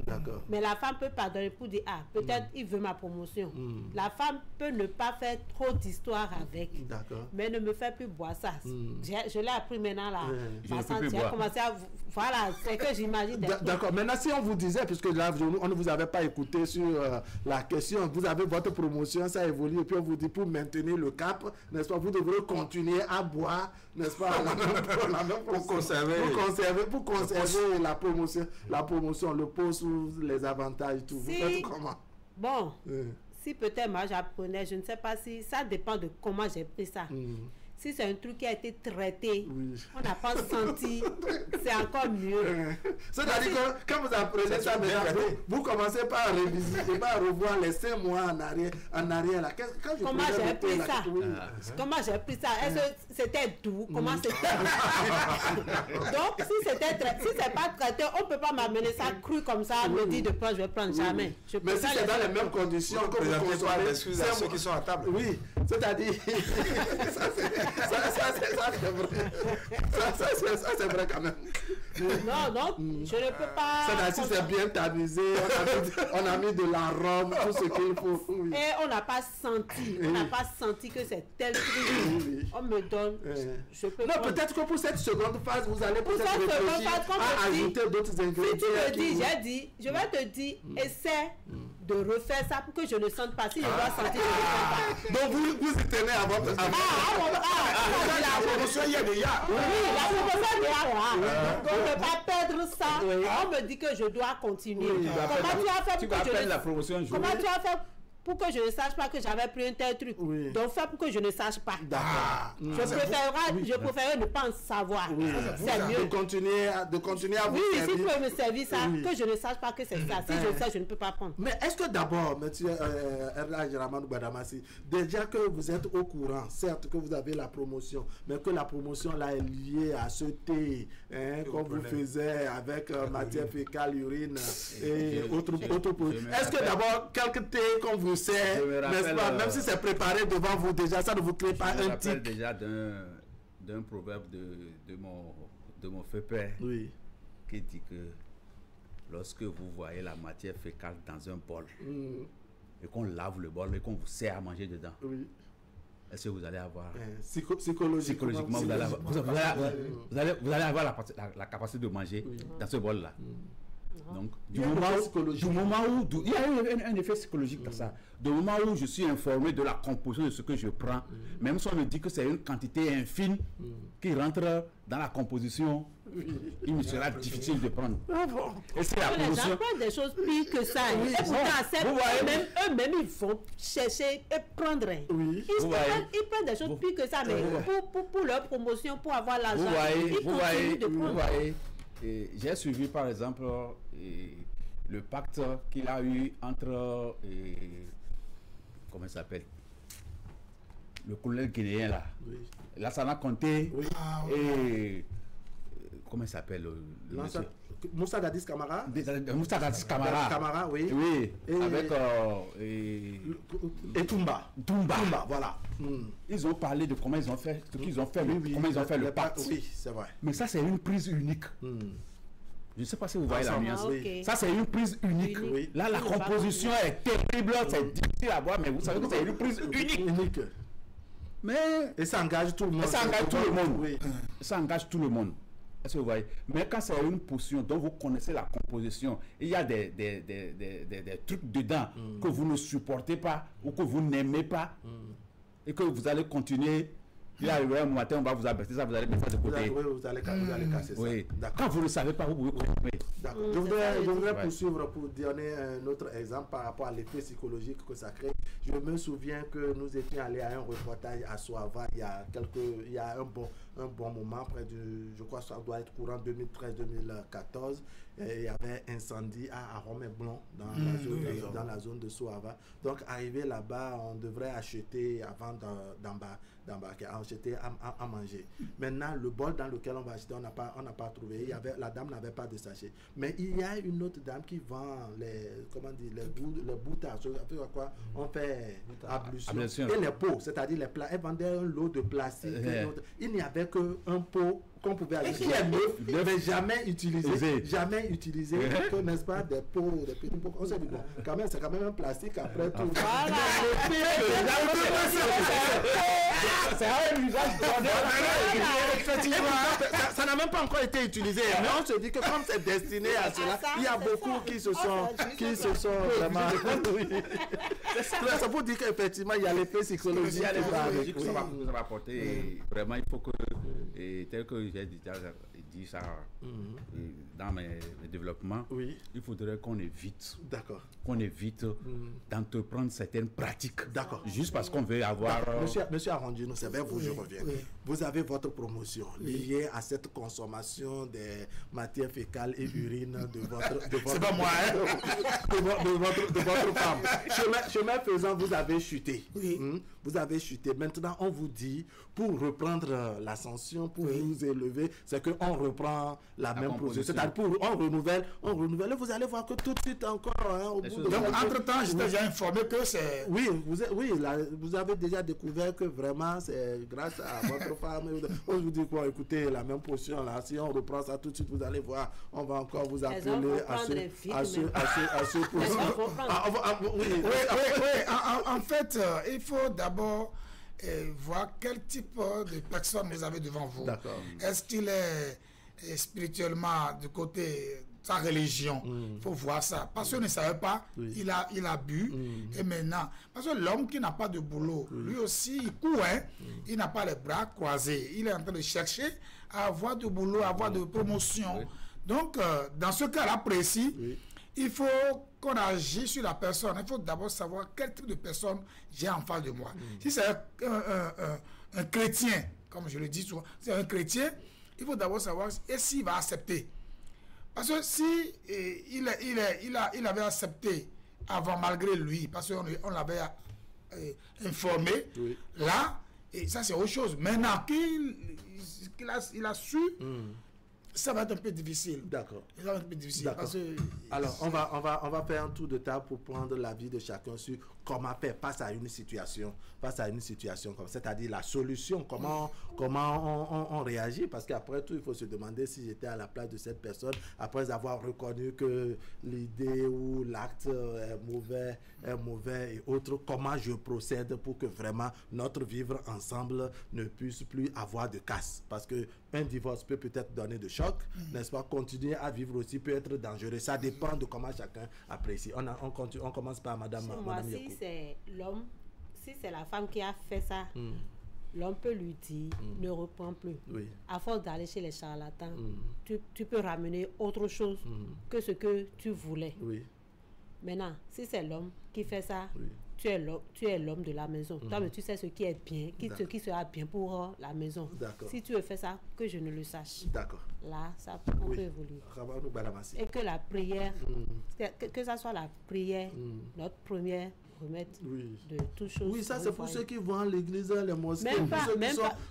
Mais la femme peut pardonner pour dire, ah, peut-être il veut ma promotion. La femme peut ne pas faire trop d'histoire avec. Mais ne me fait plus boire ça. Je l'ai appris maintenant là. J'ai commencé à... Voilà, c'est que j'imagine. D'accord. Maintenant, si on vous disait, puisque là, on ne vous avait pas écouté sur la question, vous avez votre promotion, ça évolue, et puis on vous dit pour maintenir le cas, n'est-ce pas, vous devrez continuer à boire, n'est-ce pas, pour conserver la promotion, le poste, les avantages, tout. Vous faites comment? Bon, si peut-être moi j'apprenais, je ne sais pas si, ça dépend de comment j'ai pris ça. Si c'est un truc qui a été traité, on n'a pas senti, c'est encore mieux. C'est-à-dire que quand vous apprenez ça, vous commencez par revisiter, par revoir les 5 mois en arrière là. Comment j'ai pris ça? Comment j'ai pris ça? Est-ce que c'était doux? Comment c'était? Donc, si c'est pas traité, on ne peut pas m'amener ça cru comme ça, me dire de prendre, je vais prendre jamais. Mais si c'est dans les mêmes conditions que vous consommez, l'excuse à ceux qui sont à table. Oui, c'est-à-dire, ça c'est vrai quand même. Non, je ne peux pas. Si c'est bien tamisé, on a mis de l'arôme, tout ce qu'il faut. Et on n'a pas senti que c'est tel truc. On me donne. Non, peut-être que pour cette seconde phase, vous allez peut-être réfléchir à ajouter d'autres ingrédients. J'ai dit, je vais te dire, essaie de refaire ça pour que je ne sente pas. Si je dois sentir, je ne sens pas. Donc vous y tenez à votre... La promotion, il y a déjà. Oui, la promotion, il y a là. Donc, ne pas perdre ça. On me dit que je dois continuer. Comment tu as fait pour que je... la promotion. Comment tu as fait pour que je ne sache pas que j'avais pris un tel truc. Donc, fais pour que je ne sache pas. Je préférerais ne pas en savoir. C'est mieux. De continuer à vous servir. Oui, si tu peux me servir ça, que je ne sache pas que c'est ça. Si je sais, je ne peux pas prendre. Mais est-ce que d'abord, monsieur Erlaj Ramadou Gbadamassi, déjà que vous êtes au courant, certes que vous avez la promotion, mais que la promotion là est liée à ce thé, comme vous faisiez avec matière fécale, urine et autres produits. Est-ce que d'abord, quelques thé, comme vous sert, n'est-ce pas? Même si c'est préparé devant vous déjà, ça ne vous crée pas un tic. Déjà d'un proverbe de mon fait père, oui, qui dit que lorsque vous voyez la matière fécale dans un bol, et qu'on lave le bol et qu'on vous sert à manger dedans, oui, est-ce que vous allez avoir psychologiquement vous allez avoir la capacité de manger dans ce bol là. Donc du moment où il y a un effet psychologique dans ça. Du moment où je suis informé de la composition de ce que je prends, même si on me dit que c'est une quantité infime qui rentre dans la composition, il me sera difficile de prendre. Et c'est la les gens prennent des choses pires que ça. Et pourtant, eux-mêmes, ils vont chercher et prendre. Oui. Ils prennent des choses pires que ça, mais pour leur promotion, pour avoir l'argent, ils continuent de prendre. J'ai suivi par exemple le pacte qu'il a eu entre comment il s'appelle, le colonel guinéen là, Lassana Conté, et comment il s'appelle Moussa Dadis Camara. Moussa Dadis Camara, oui. Et avec et Toumba, voilà. Ils ont parlé de comment ils ont fait, ce qu'ils ont fait, comment ils ont fait le pacte. Oui, c'est vrai. Mais ça, c'est une prise unique. Je ne sais pas si vous voyez la nuance. Okay. Ça, c'est une prise unique. Oui. Là, la composition est terrible, c'est difficile à voir, mais vous savez que c'est une prise unique. Mais et ça engage tout le monde. Ça engage tout le monde. Oui. Ça engage tout le monde. Est-ce que vous voyez? Mais quand c'est une potion dont vous connaissez la composition, il y a des trucs dedans que vous ne supportez pas ou que vous n'aimez pas et que vous allez continuer. Il arrive un matin, on va vous abaisser ça, vous allez mettre ça de côté. Vous allez casser ça. Oui. Quand vous ne savez pas, vous pouvez continuer. D'accord. Je voudrais poursuivre pour donner un autre exemple par rapport à l'effet psychologique que ça crée. Je me souviens que nous étions allés à un reportage à Soava il y a un bon moment, près de, je crois que ça doit être courant 2013-2014. Il y avait incendie à Romé-Blanc dans la zone de Soava. Donc arrivé là-bas, on devrait acheter avant d'embarquer, acheter à manger. Maintenant, le bol dans lequel on va acheter, on n'a pas trouvé. La dame n'avait pas de sachet. Mais il y a une autre dame qui vend les boutards. Quoi on fait ablution. Et les pots, c'est-à-dire les plats. Elle vendait un lot de plastique. Il n'y avait qu'un pot qu'on pouvait acheter, qui est neuf, mais jamais utilisé. Jamais utilisé, que, n'est-ce pas, des pots, des petits pots. On s'est dit, bon, quand même, c'est quand même un plastique après tout. Voilà. C'est un usage. Ça n'a même pas encore été utilisé. Mais on se dit que comme c'est destiné à cela, il y a beaucoup qui se sont vraiment. C'est pour dire qu'effectivement, il y a l'effet psychologique. Que ça va apporter. Vraiment, il faut que, tel que j'ai dit ça dans mes développements, il faudrait qu'on évite. D'accord. Qu'on évite d'entreprendre certaines pratiques. D'accord. Juste parce qu'on veut avoir. Monsieur Arondino, c'est vers vous, je reviens. Vous avez votre promotion liée à cette consommation des matières fécales et urines de votre c'est pas moi, hein? de votre femme. Chemin faisant, vous avez chuté. Vous avez chuté. Maintenant, on vous dit, pour reprendre l'ascension, pour vous élever, c'est qu'on reprend la même procédure. C'est-à-dire, on renouvelle, et vous allez voir que tout de suite encore, au bout de... Donc, entre-temps, j'étais déjà informé que c'est... Oui, vous avez déjà découvert que vraiment, c'est grâce à votre femme. On vous dit quoi, écoutez, la même potion, là, si on reprend ça tout de suite, vous allez voir, on va encore vous appeler à ce En fait, il faut d'abord voir quel type de personne vous avez devant vous. Est-ce qu'il est spirituellement du côté sa religion? Il faut voir ça. Parce qu'on ne savait pas, il a bu. Et maintenant, parce que l'homme qui n'a pas de boulot, lui aussi, il court, hein? Il n'a pas les bras croisés. Il est en train de chercher à avoir du boulot, à avoir de promotion. Donc, dans ce cas-là précis, il faut qu'on agisse sur la personne. Il faut d'abord savoir quel type de personne j'ai en face de moi. Si c'est un chrétien, comme je le dis souvent, c'est un chrétien, il faut d'abord savoir s'il va accepter. Parce que si il avait accepté avant, malgré lui, parce qu'on l'avait informé, là, et ça c'est autre chose. Maintenant qu'il a su, ça va être un peu difficile. D'accord. Ça va être un peu difficile. Parce que, alors, on va faire un tour de table pour prendre l'avis de chacun sur comment faire face à une situation comme c'est-à-dire la solution, comment on réagit, parce qu'après tout, il faut se demander si j'étais à la place de cette personne, après avoir reconnu que l'idée ou l'acte est mauvais et autres, comment je procède pour que vraiment notre vivre ensemble ne puisse plus avoir de casse, parce que un divorce peut-être donner de choc, n'est-ce pas? Continuer à vivre aussi peut être dangereux. Ça dépend de comment chacun apprécie. On commence par Madame Si c'est l'homme, si c'est la femme qui a fait ça, l'homme peut lui dire ne reprends plus. Oui. À force d'aller chez les charlatans, tu peux ramener autre chose que ce que tu voulais. Oui. Maintenant, si c'est l'homme qui fait ça, tu es l'homme de la maison. Toi, mais tu sais ce qui est bien, ce qui sera bien pour la maison. Si tu veux faire ça, que je ne le sache. D'accord. Là, ça peut évoluer. Et que la prière, que ça soit la prière, notre première remède de toutes choses. Oui, ça c'est pour ceux qui vont à l'église, les mosquées. Même pas.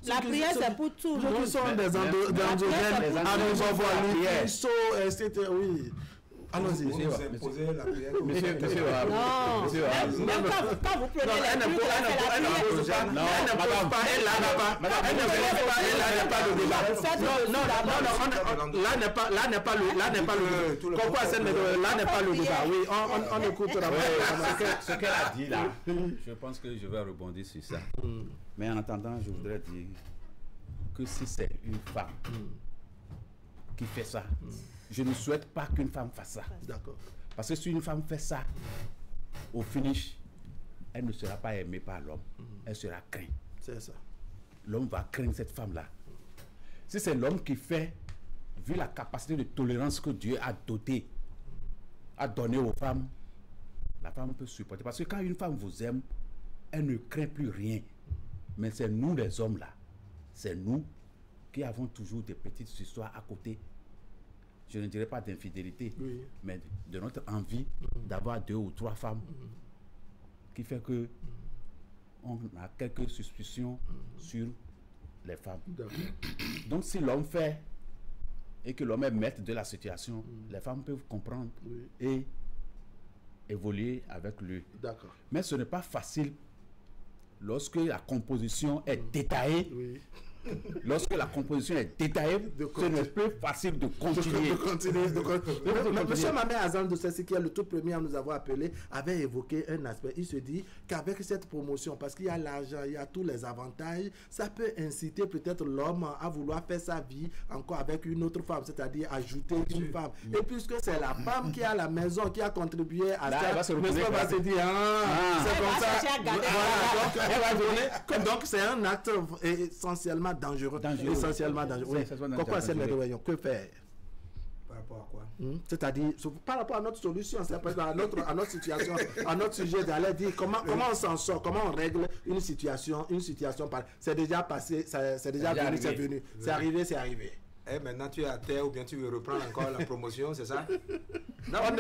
La prière c'est pour tout. Ceux qui sont des endogènes, à nous envoyer les etc. Oui. Allons-y. Vous imposez la prière. Monsieur non. Même quand vous prenez les trucs, elle n'est pas le débat. Oui, on écoute ce qu'elle a dit là. Je pense que je vais rebondir sur ça. Mais en attendant, je voudrais dire que si c'est une femme qui fait ça, je ne souhaite pas qu'une femme fasse ça. D'accord. Parce que si une femme fait ça, au finish, elle ne sera pas aimée par l'homme. Elle sera crainte. C'est ça. L'homme va craindre cette femme-là. Si c'est l'homme qui fait, vu la capacité de tolérance que Dieu a donné aux femmes, la femme peut supporter. Parce que quand une femme vous aime, elle ne craint plus rien. Mais c'est nous les hommes là. C'est nous qui avons toujours des petites histoires à côté. Je ne dirais pas d'infidélité, mais de notre envie d'avoir 2 ou 3 femmes qui fait que on a quelques suspicions sur les femmes. Donc si l'homme fait et que l'homme est maître de la situation, les femmes peuvent comprendre et évoluer avec lui. Mais ce n'est pas facile lorsque la composition est détaillée. Lorsque la composition est détaillée, ce n'est plus facile de continuer. Monsieur Mamé Azan, c'est ce qui est le tout premier à nous avoir appelé, avait évoqué un aspect. Il se dit qu'avec cette promotion, parce qu'il y a l'argent, il y a tous les avantages, ça peut inciter peut-être l'homme à vouloir faire sa vie encore avec une autre femme, c'est-à-dire ajouter une femme. Et puisque c'est la femme qui est à la maison, qui a contribué à ça, monsieur va se dire, c'est comme ça. Elle va donner. Donc c'est un acte essentiellement dangereux. Essentiellement dangereux. Pourquoi c'est le que faire? Par rapport à quoi? C'est-à-dire, par rapport à notre solution, c'est à notre situation, à notre sujet d'aller dire comment on s'en sort, comment on règle une situation c'est déjà passé, c'est déjà venu, c'est venu. C'est arrivé. Et maintenant tu es à terre ou bien tu veux reprendre encore la promotion, c'est ça? Non, on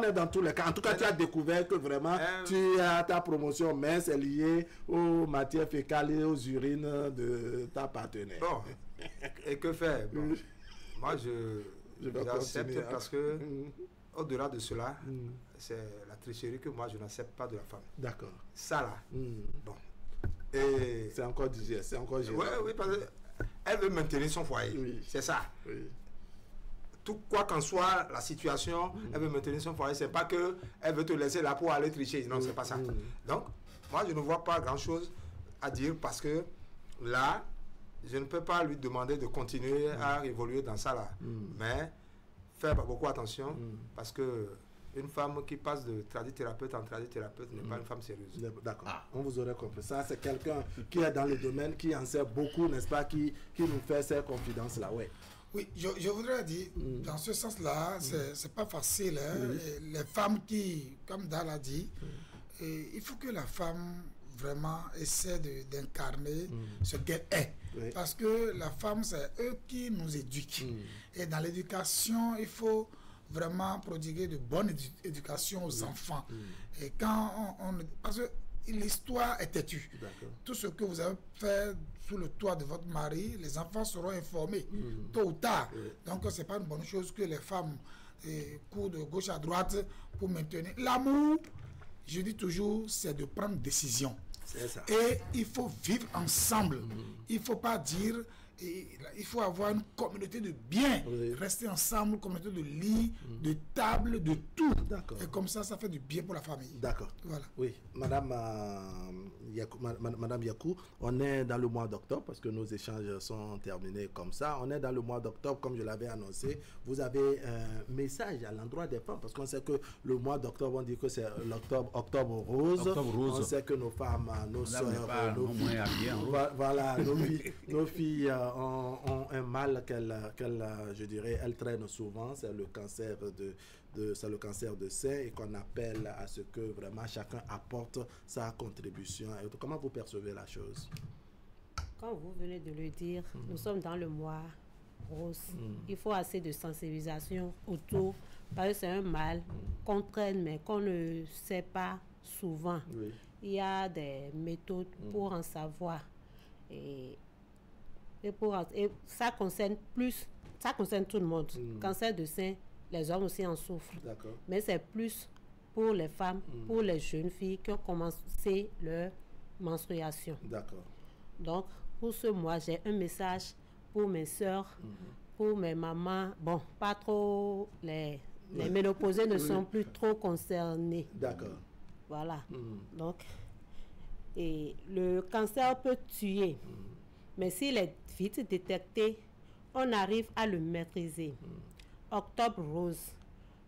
est dans tous les cas. En tout cas, tu as découvert que vraiment tu as ta promotion, mais c'est lié aux matières fécales et aux urines de ta partenaire. Bon, et que faire? Bon, moi, j'accepte parce que au-delà de cela, c'est la tricherie que moi je n'accepte pas de la femme. D'accord. Ça là. Bon. Et c'est encore digeste, c'est encore gérant. Oui, parce que elle veut maintenir son foyer. Oui. C'est ça. Oui. Tout quoi qu'en soit la situation, elle veut maintenir son foyer. C'est pas que elle veut te laisser là pour aller tricher. Non, c'est pas ça. Donc, moi, je ne vois pas grand-chose à dire parce que là, je ne peux pas lui demander de continuer à évoluer dans ça là. Mais faire beaucoup attention parce que une femme qui passe de tradithérapeute en tradithérapeute n'est pas une femme sérieuse. D'accord. On vous aurait compris. Ça, c'est quelqu'un qui est dans le domaine, qui en sait beaucoup, n'est-ce pas, qui nous fait ces confidences-là. Ouais. Oui, je voudrais dire, dans ce sens-là, c'est pas facile. Hein? Les femmes qui, comme Dal a dit, il faut que la femme vraiment essaie d'incarner ce qu'elle est. Oui. Parce que la femme, c'est eux qui nous éduquent. Et dans l'éducation, il faut vraiment prodiguer de bonne éducation aux enfants. Et quand parce que l'histoire est têtue. Tout ce que vous avez fait sous le toit de votre mari, les enfants seront informés tôt ou tard. Donc c'est pas une bonne chose que les femmes courent de gauche à droite pour maintenir l'amour. je dis toujours, c'est de prendre décision. C'est ça. Et il faut vivre ensemble. Il ne faut pas dire... il faut avoir une communauté de biens, rester ensemble, communauté de lits, de tables, de tout. Et comme ça fait du bien pour la famille. D'accord. Voilà. Oui, Madame Yakou, on est dans le mois d'octobre parce que nos échanges sont terminés comme ça. On est dans le mois d'octobre, comme je l'avais annoncé. Vous avez un message à l'endroit des femmes parce qu'on sait que le mois d'octobre, on dit que c'est octobre rose. On sait que nos femmes, nos soeurs, nos filles ont un mal je dirais, elles traînent souvent, c'est le cancer c'est le cancer de sein et qu'on appelle à ce que vraiment chacun apporte sa contribution. Et comment vous percevez la chose? Comme vous venez de le dire, nous sommes dans le mois rose. Il faut assez de sensibilisation autour, parce que c'est un mal qu'on traîne mais qu'on ne sait pas souvent. Oui. Il y a des méthodes pour en savoir. Et ça concerne tout le monde. Cancer de sein, les hommes aussi en souffrent. Mais c'est plus pour les femmes, pour les jeunes filles qui ont commencé leur menstruation. Donc, pour ce mois, j'ai un message pour mes soeurs, pour mes mamans. Bon, pas trop, les ménopausées ne sont plus trop concernées. Voilà. Donc, et le cancer peut tuer. Mais s'il est vite détecté, on arrive à le maîtriser. Octobre rose,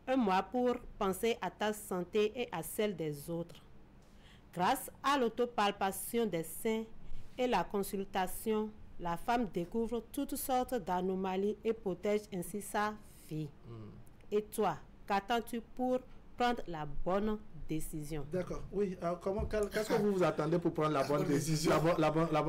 un mois pour penser à ta santé et à celle des autres. Grâce à l'autopalpation des seins et la consultation, la femme découvre toutes sortes d'anomalies et protège ainsi sa vie. Et toi, qu'attends-tu pour prendre la bonne décision? D'accord, oui. Qu'est-ce que vous vous attendez pour prendre la bonne décision? La bonne décision. La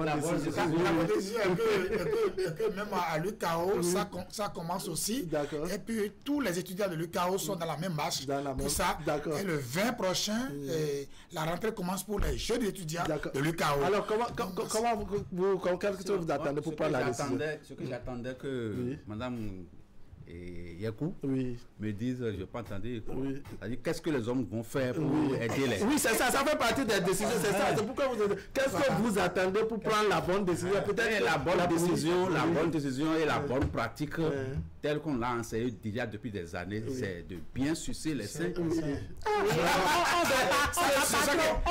bonne décision est que même à l'UCAO, ça commence aussi. Et puis tous les étudiants de l'UCAO sont dans la même marche pour ça. Et le 20 prochain, la rentrée commence pour les jeunes étudiants de l'UCAO. Alors, qu'est-ce que vous attendez pour prendre la décision? Ce que j'attendais que Madame Yakou me disent, je n'ai pas entendu, qu'est-ce que les hommes vont faire pour aider les... Oui, c'est ça, ça fait partie des décisions, c'est ça. C'est pourquoi qu'est-ce que vous attendez pour prendre la bonne décision? Peut-être la bonne décision et la bonne pratique, telle qu'on l'a enseigné déjà depuis des années, c'est de bien sucer les seins. On ne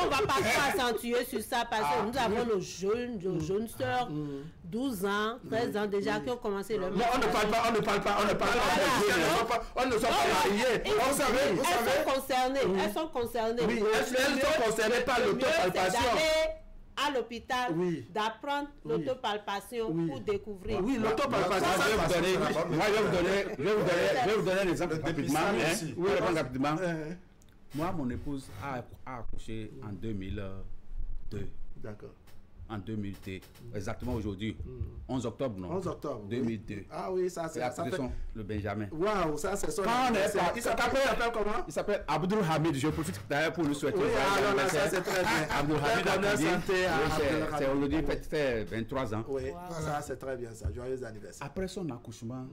va pas accentuer sur ça parce que nous avons nos jeunes sœurs, 12 ans, 13 ans déjà, qui ont commencé leur... Non, on ne parle pas. On ne sont pas mariés. Elles sont concernées. Oui, elles sont concernées par l'autopalpation. À l'hôpital, d'apprendre l'autopalpation pour découvrir. Oui, l'autopalpation. Je vais vous donner un exemple rapidement. Moi, mon épouse a accouché en 2002. D'accord. En 2002, exactement aujourd'hui, 11 octobre, non? 11 octobre. 2002. Ah oui, ça fait... le Benjamin. Waouh, ça c'est son... Il s'appelle comment? Il s'appelle Abdul Hamid. Je profite d'ailleurs pour lui souhaiter... Oui, alors ça c'est très bien. Abdul Hamid, c'est aujourd'hui, fait 23 ans. Oui, ça c'est très bien ça. Joyeux anniversaire. Après son accouchement,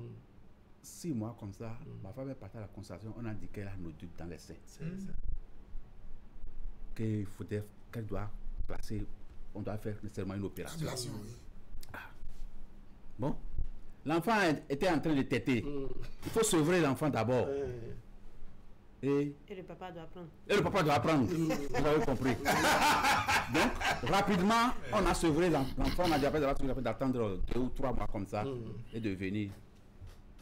6 mois comme ça, ma femme est partie à la consultation, on a dit qu'elle a un nodule dans les seins. Qu'elle doit placer... On doit faire nécessairement une opération. Bon, l'enfant était en train de téter. Il faut sevrer l'enfant d'abord. Et le papa doit prendre. Vous avez compris. Donc, rapidement, on a sevré l'enfant. On a déjà d'attendre 2 ou 3 mois comme ça et de venir.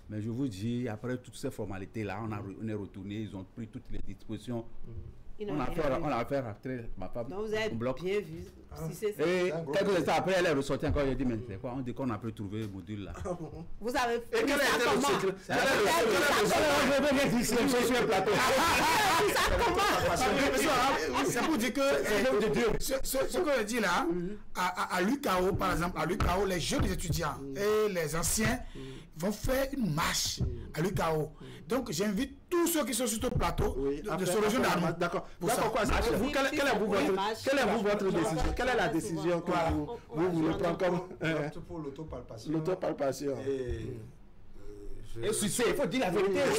Mais je vous dis, après toutes ces formalités-là, on est retourné. Ils ont pris toutes les dispositions. On a fait rentrer ma femme donc vous avez bloc. Bien vu. Si c'est ça. Et quelques instants après, elle est ressortie encore. J'ai dit, mais c'est quoi? On dit qu'on a pu trouver le module là. Vous avez fait ça comment? C'est pour dire que ce que je dis là, à l'UCAO, par exemple, à l'UCAO, les jeunes étudiants et les anciens vont faire une marche à l'UCAO. Donc j'invite tous ceux qui sont sur ce plateau de se rejoindre à nous. D'accord. Quelle est votre décision? Quelle est la décision que vous voulez prendre comme pour l'autopalpation? L'autopalpation. Et sucer, il faut dire la vérité. Bien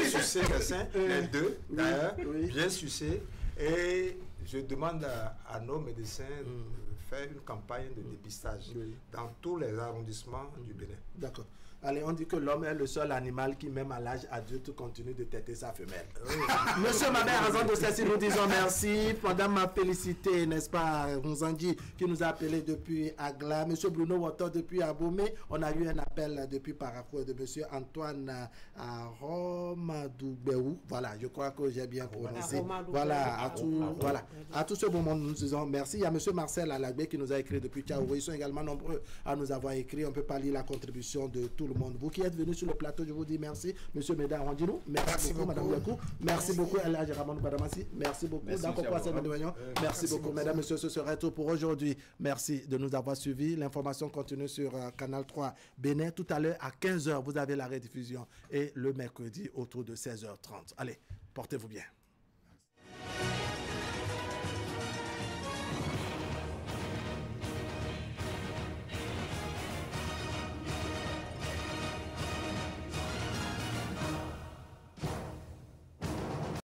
sucer les seins, les deux d'ailleurs, bien sucer. Et je demande à nos médecins de faire une campagne de dépistage dans tous les arrondissements du Bénin. D'accord. Allez, on dit que l'homme est le seul animal qui, même à l'âge adulte, continue de téter sa femelle. Monsieur Mabé, à raison de ceci, nous disons merci. Madame m'a félicité, n'est-ce pas, Ronzandi, qui nous a appelé depuis Agla. Monsieur Bruno Water depuis Abomey. On a eu un appel depuis Parakou de monsieur Antoine Aromadoubéou. Voilà, je crois que j'ai bien prononcé. Voilà, à tout ce bon monde, nous disons merci. Il y a monsieur Marcel Alagbé qui nous a écrit depuis Tchaouro. Ils sont également nombreux à nous avoir écrit. On ne peut pas lire la contribution de tout le monde. Vous qui êtes venus sur le plateau, je vous dis merci. Monsieur Médard Rondino, merci beaucoup, Madame Yakou. Merci beaucoup, Eladji Ramon Badamassi. Merci beaucoup. Merci beaucoup, Mesdames, Messieurs. Ce serait tout pour aujourd'hui. Merci de nous avoir suivis. L'information continue sur Canal 3 Bénin. Tout à l'heure, à 15h, vous avez la rediffusion. Et le mercredi, autour de 16h30. Allez, portez-vous bien.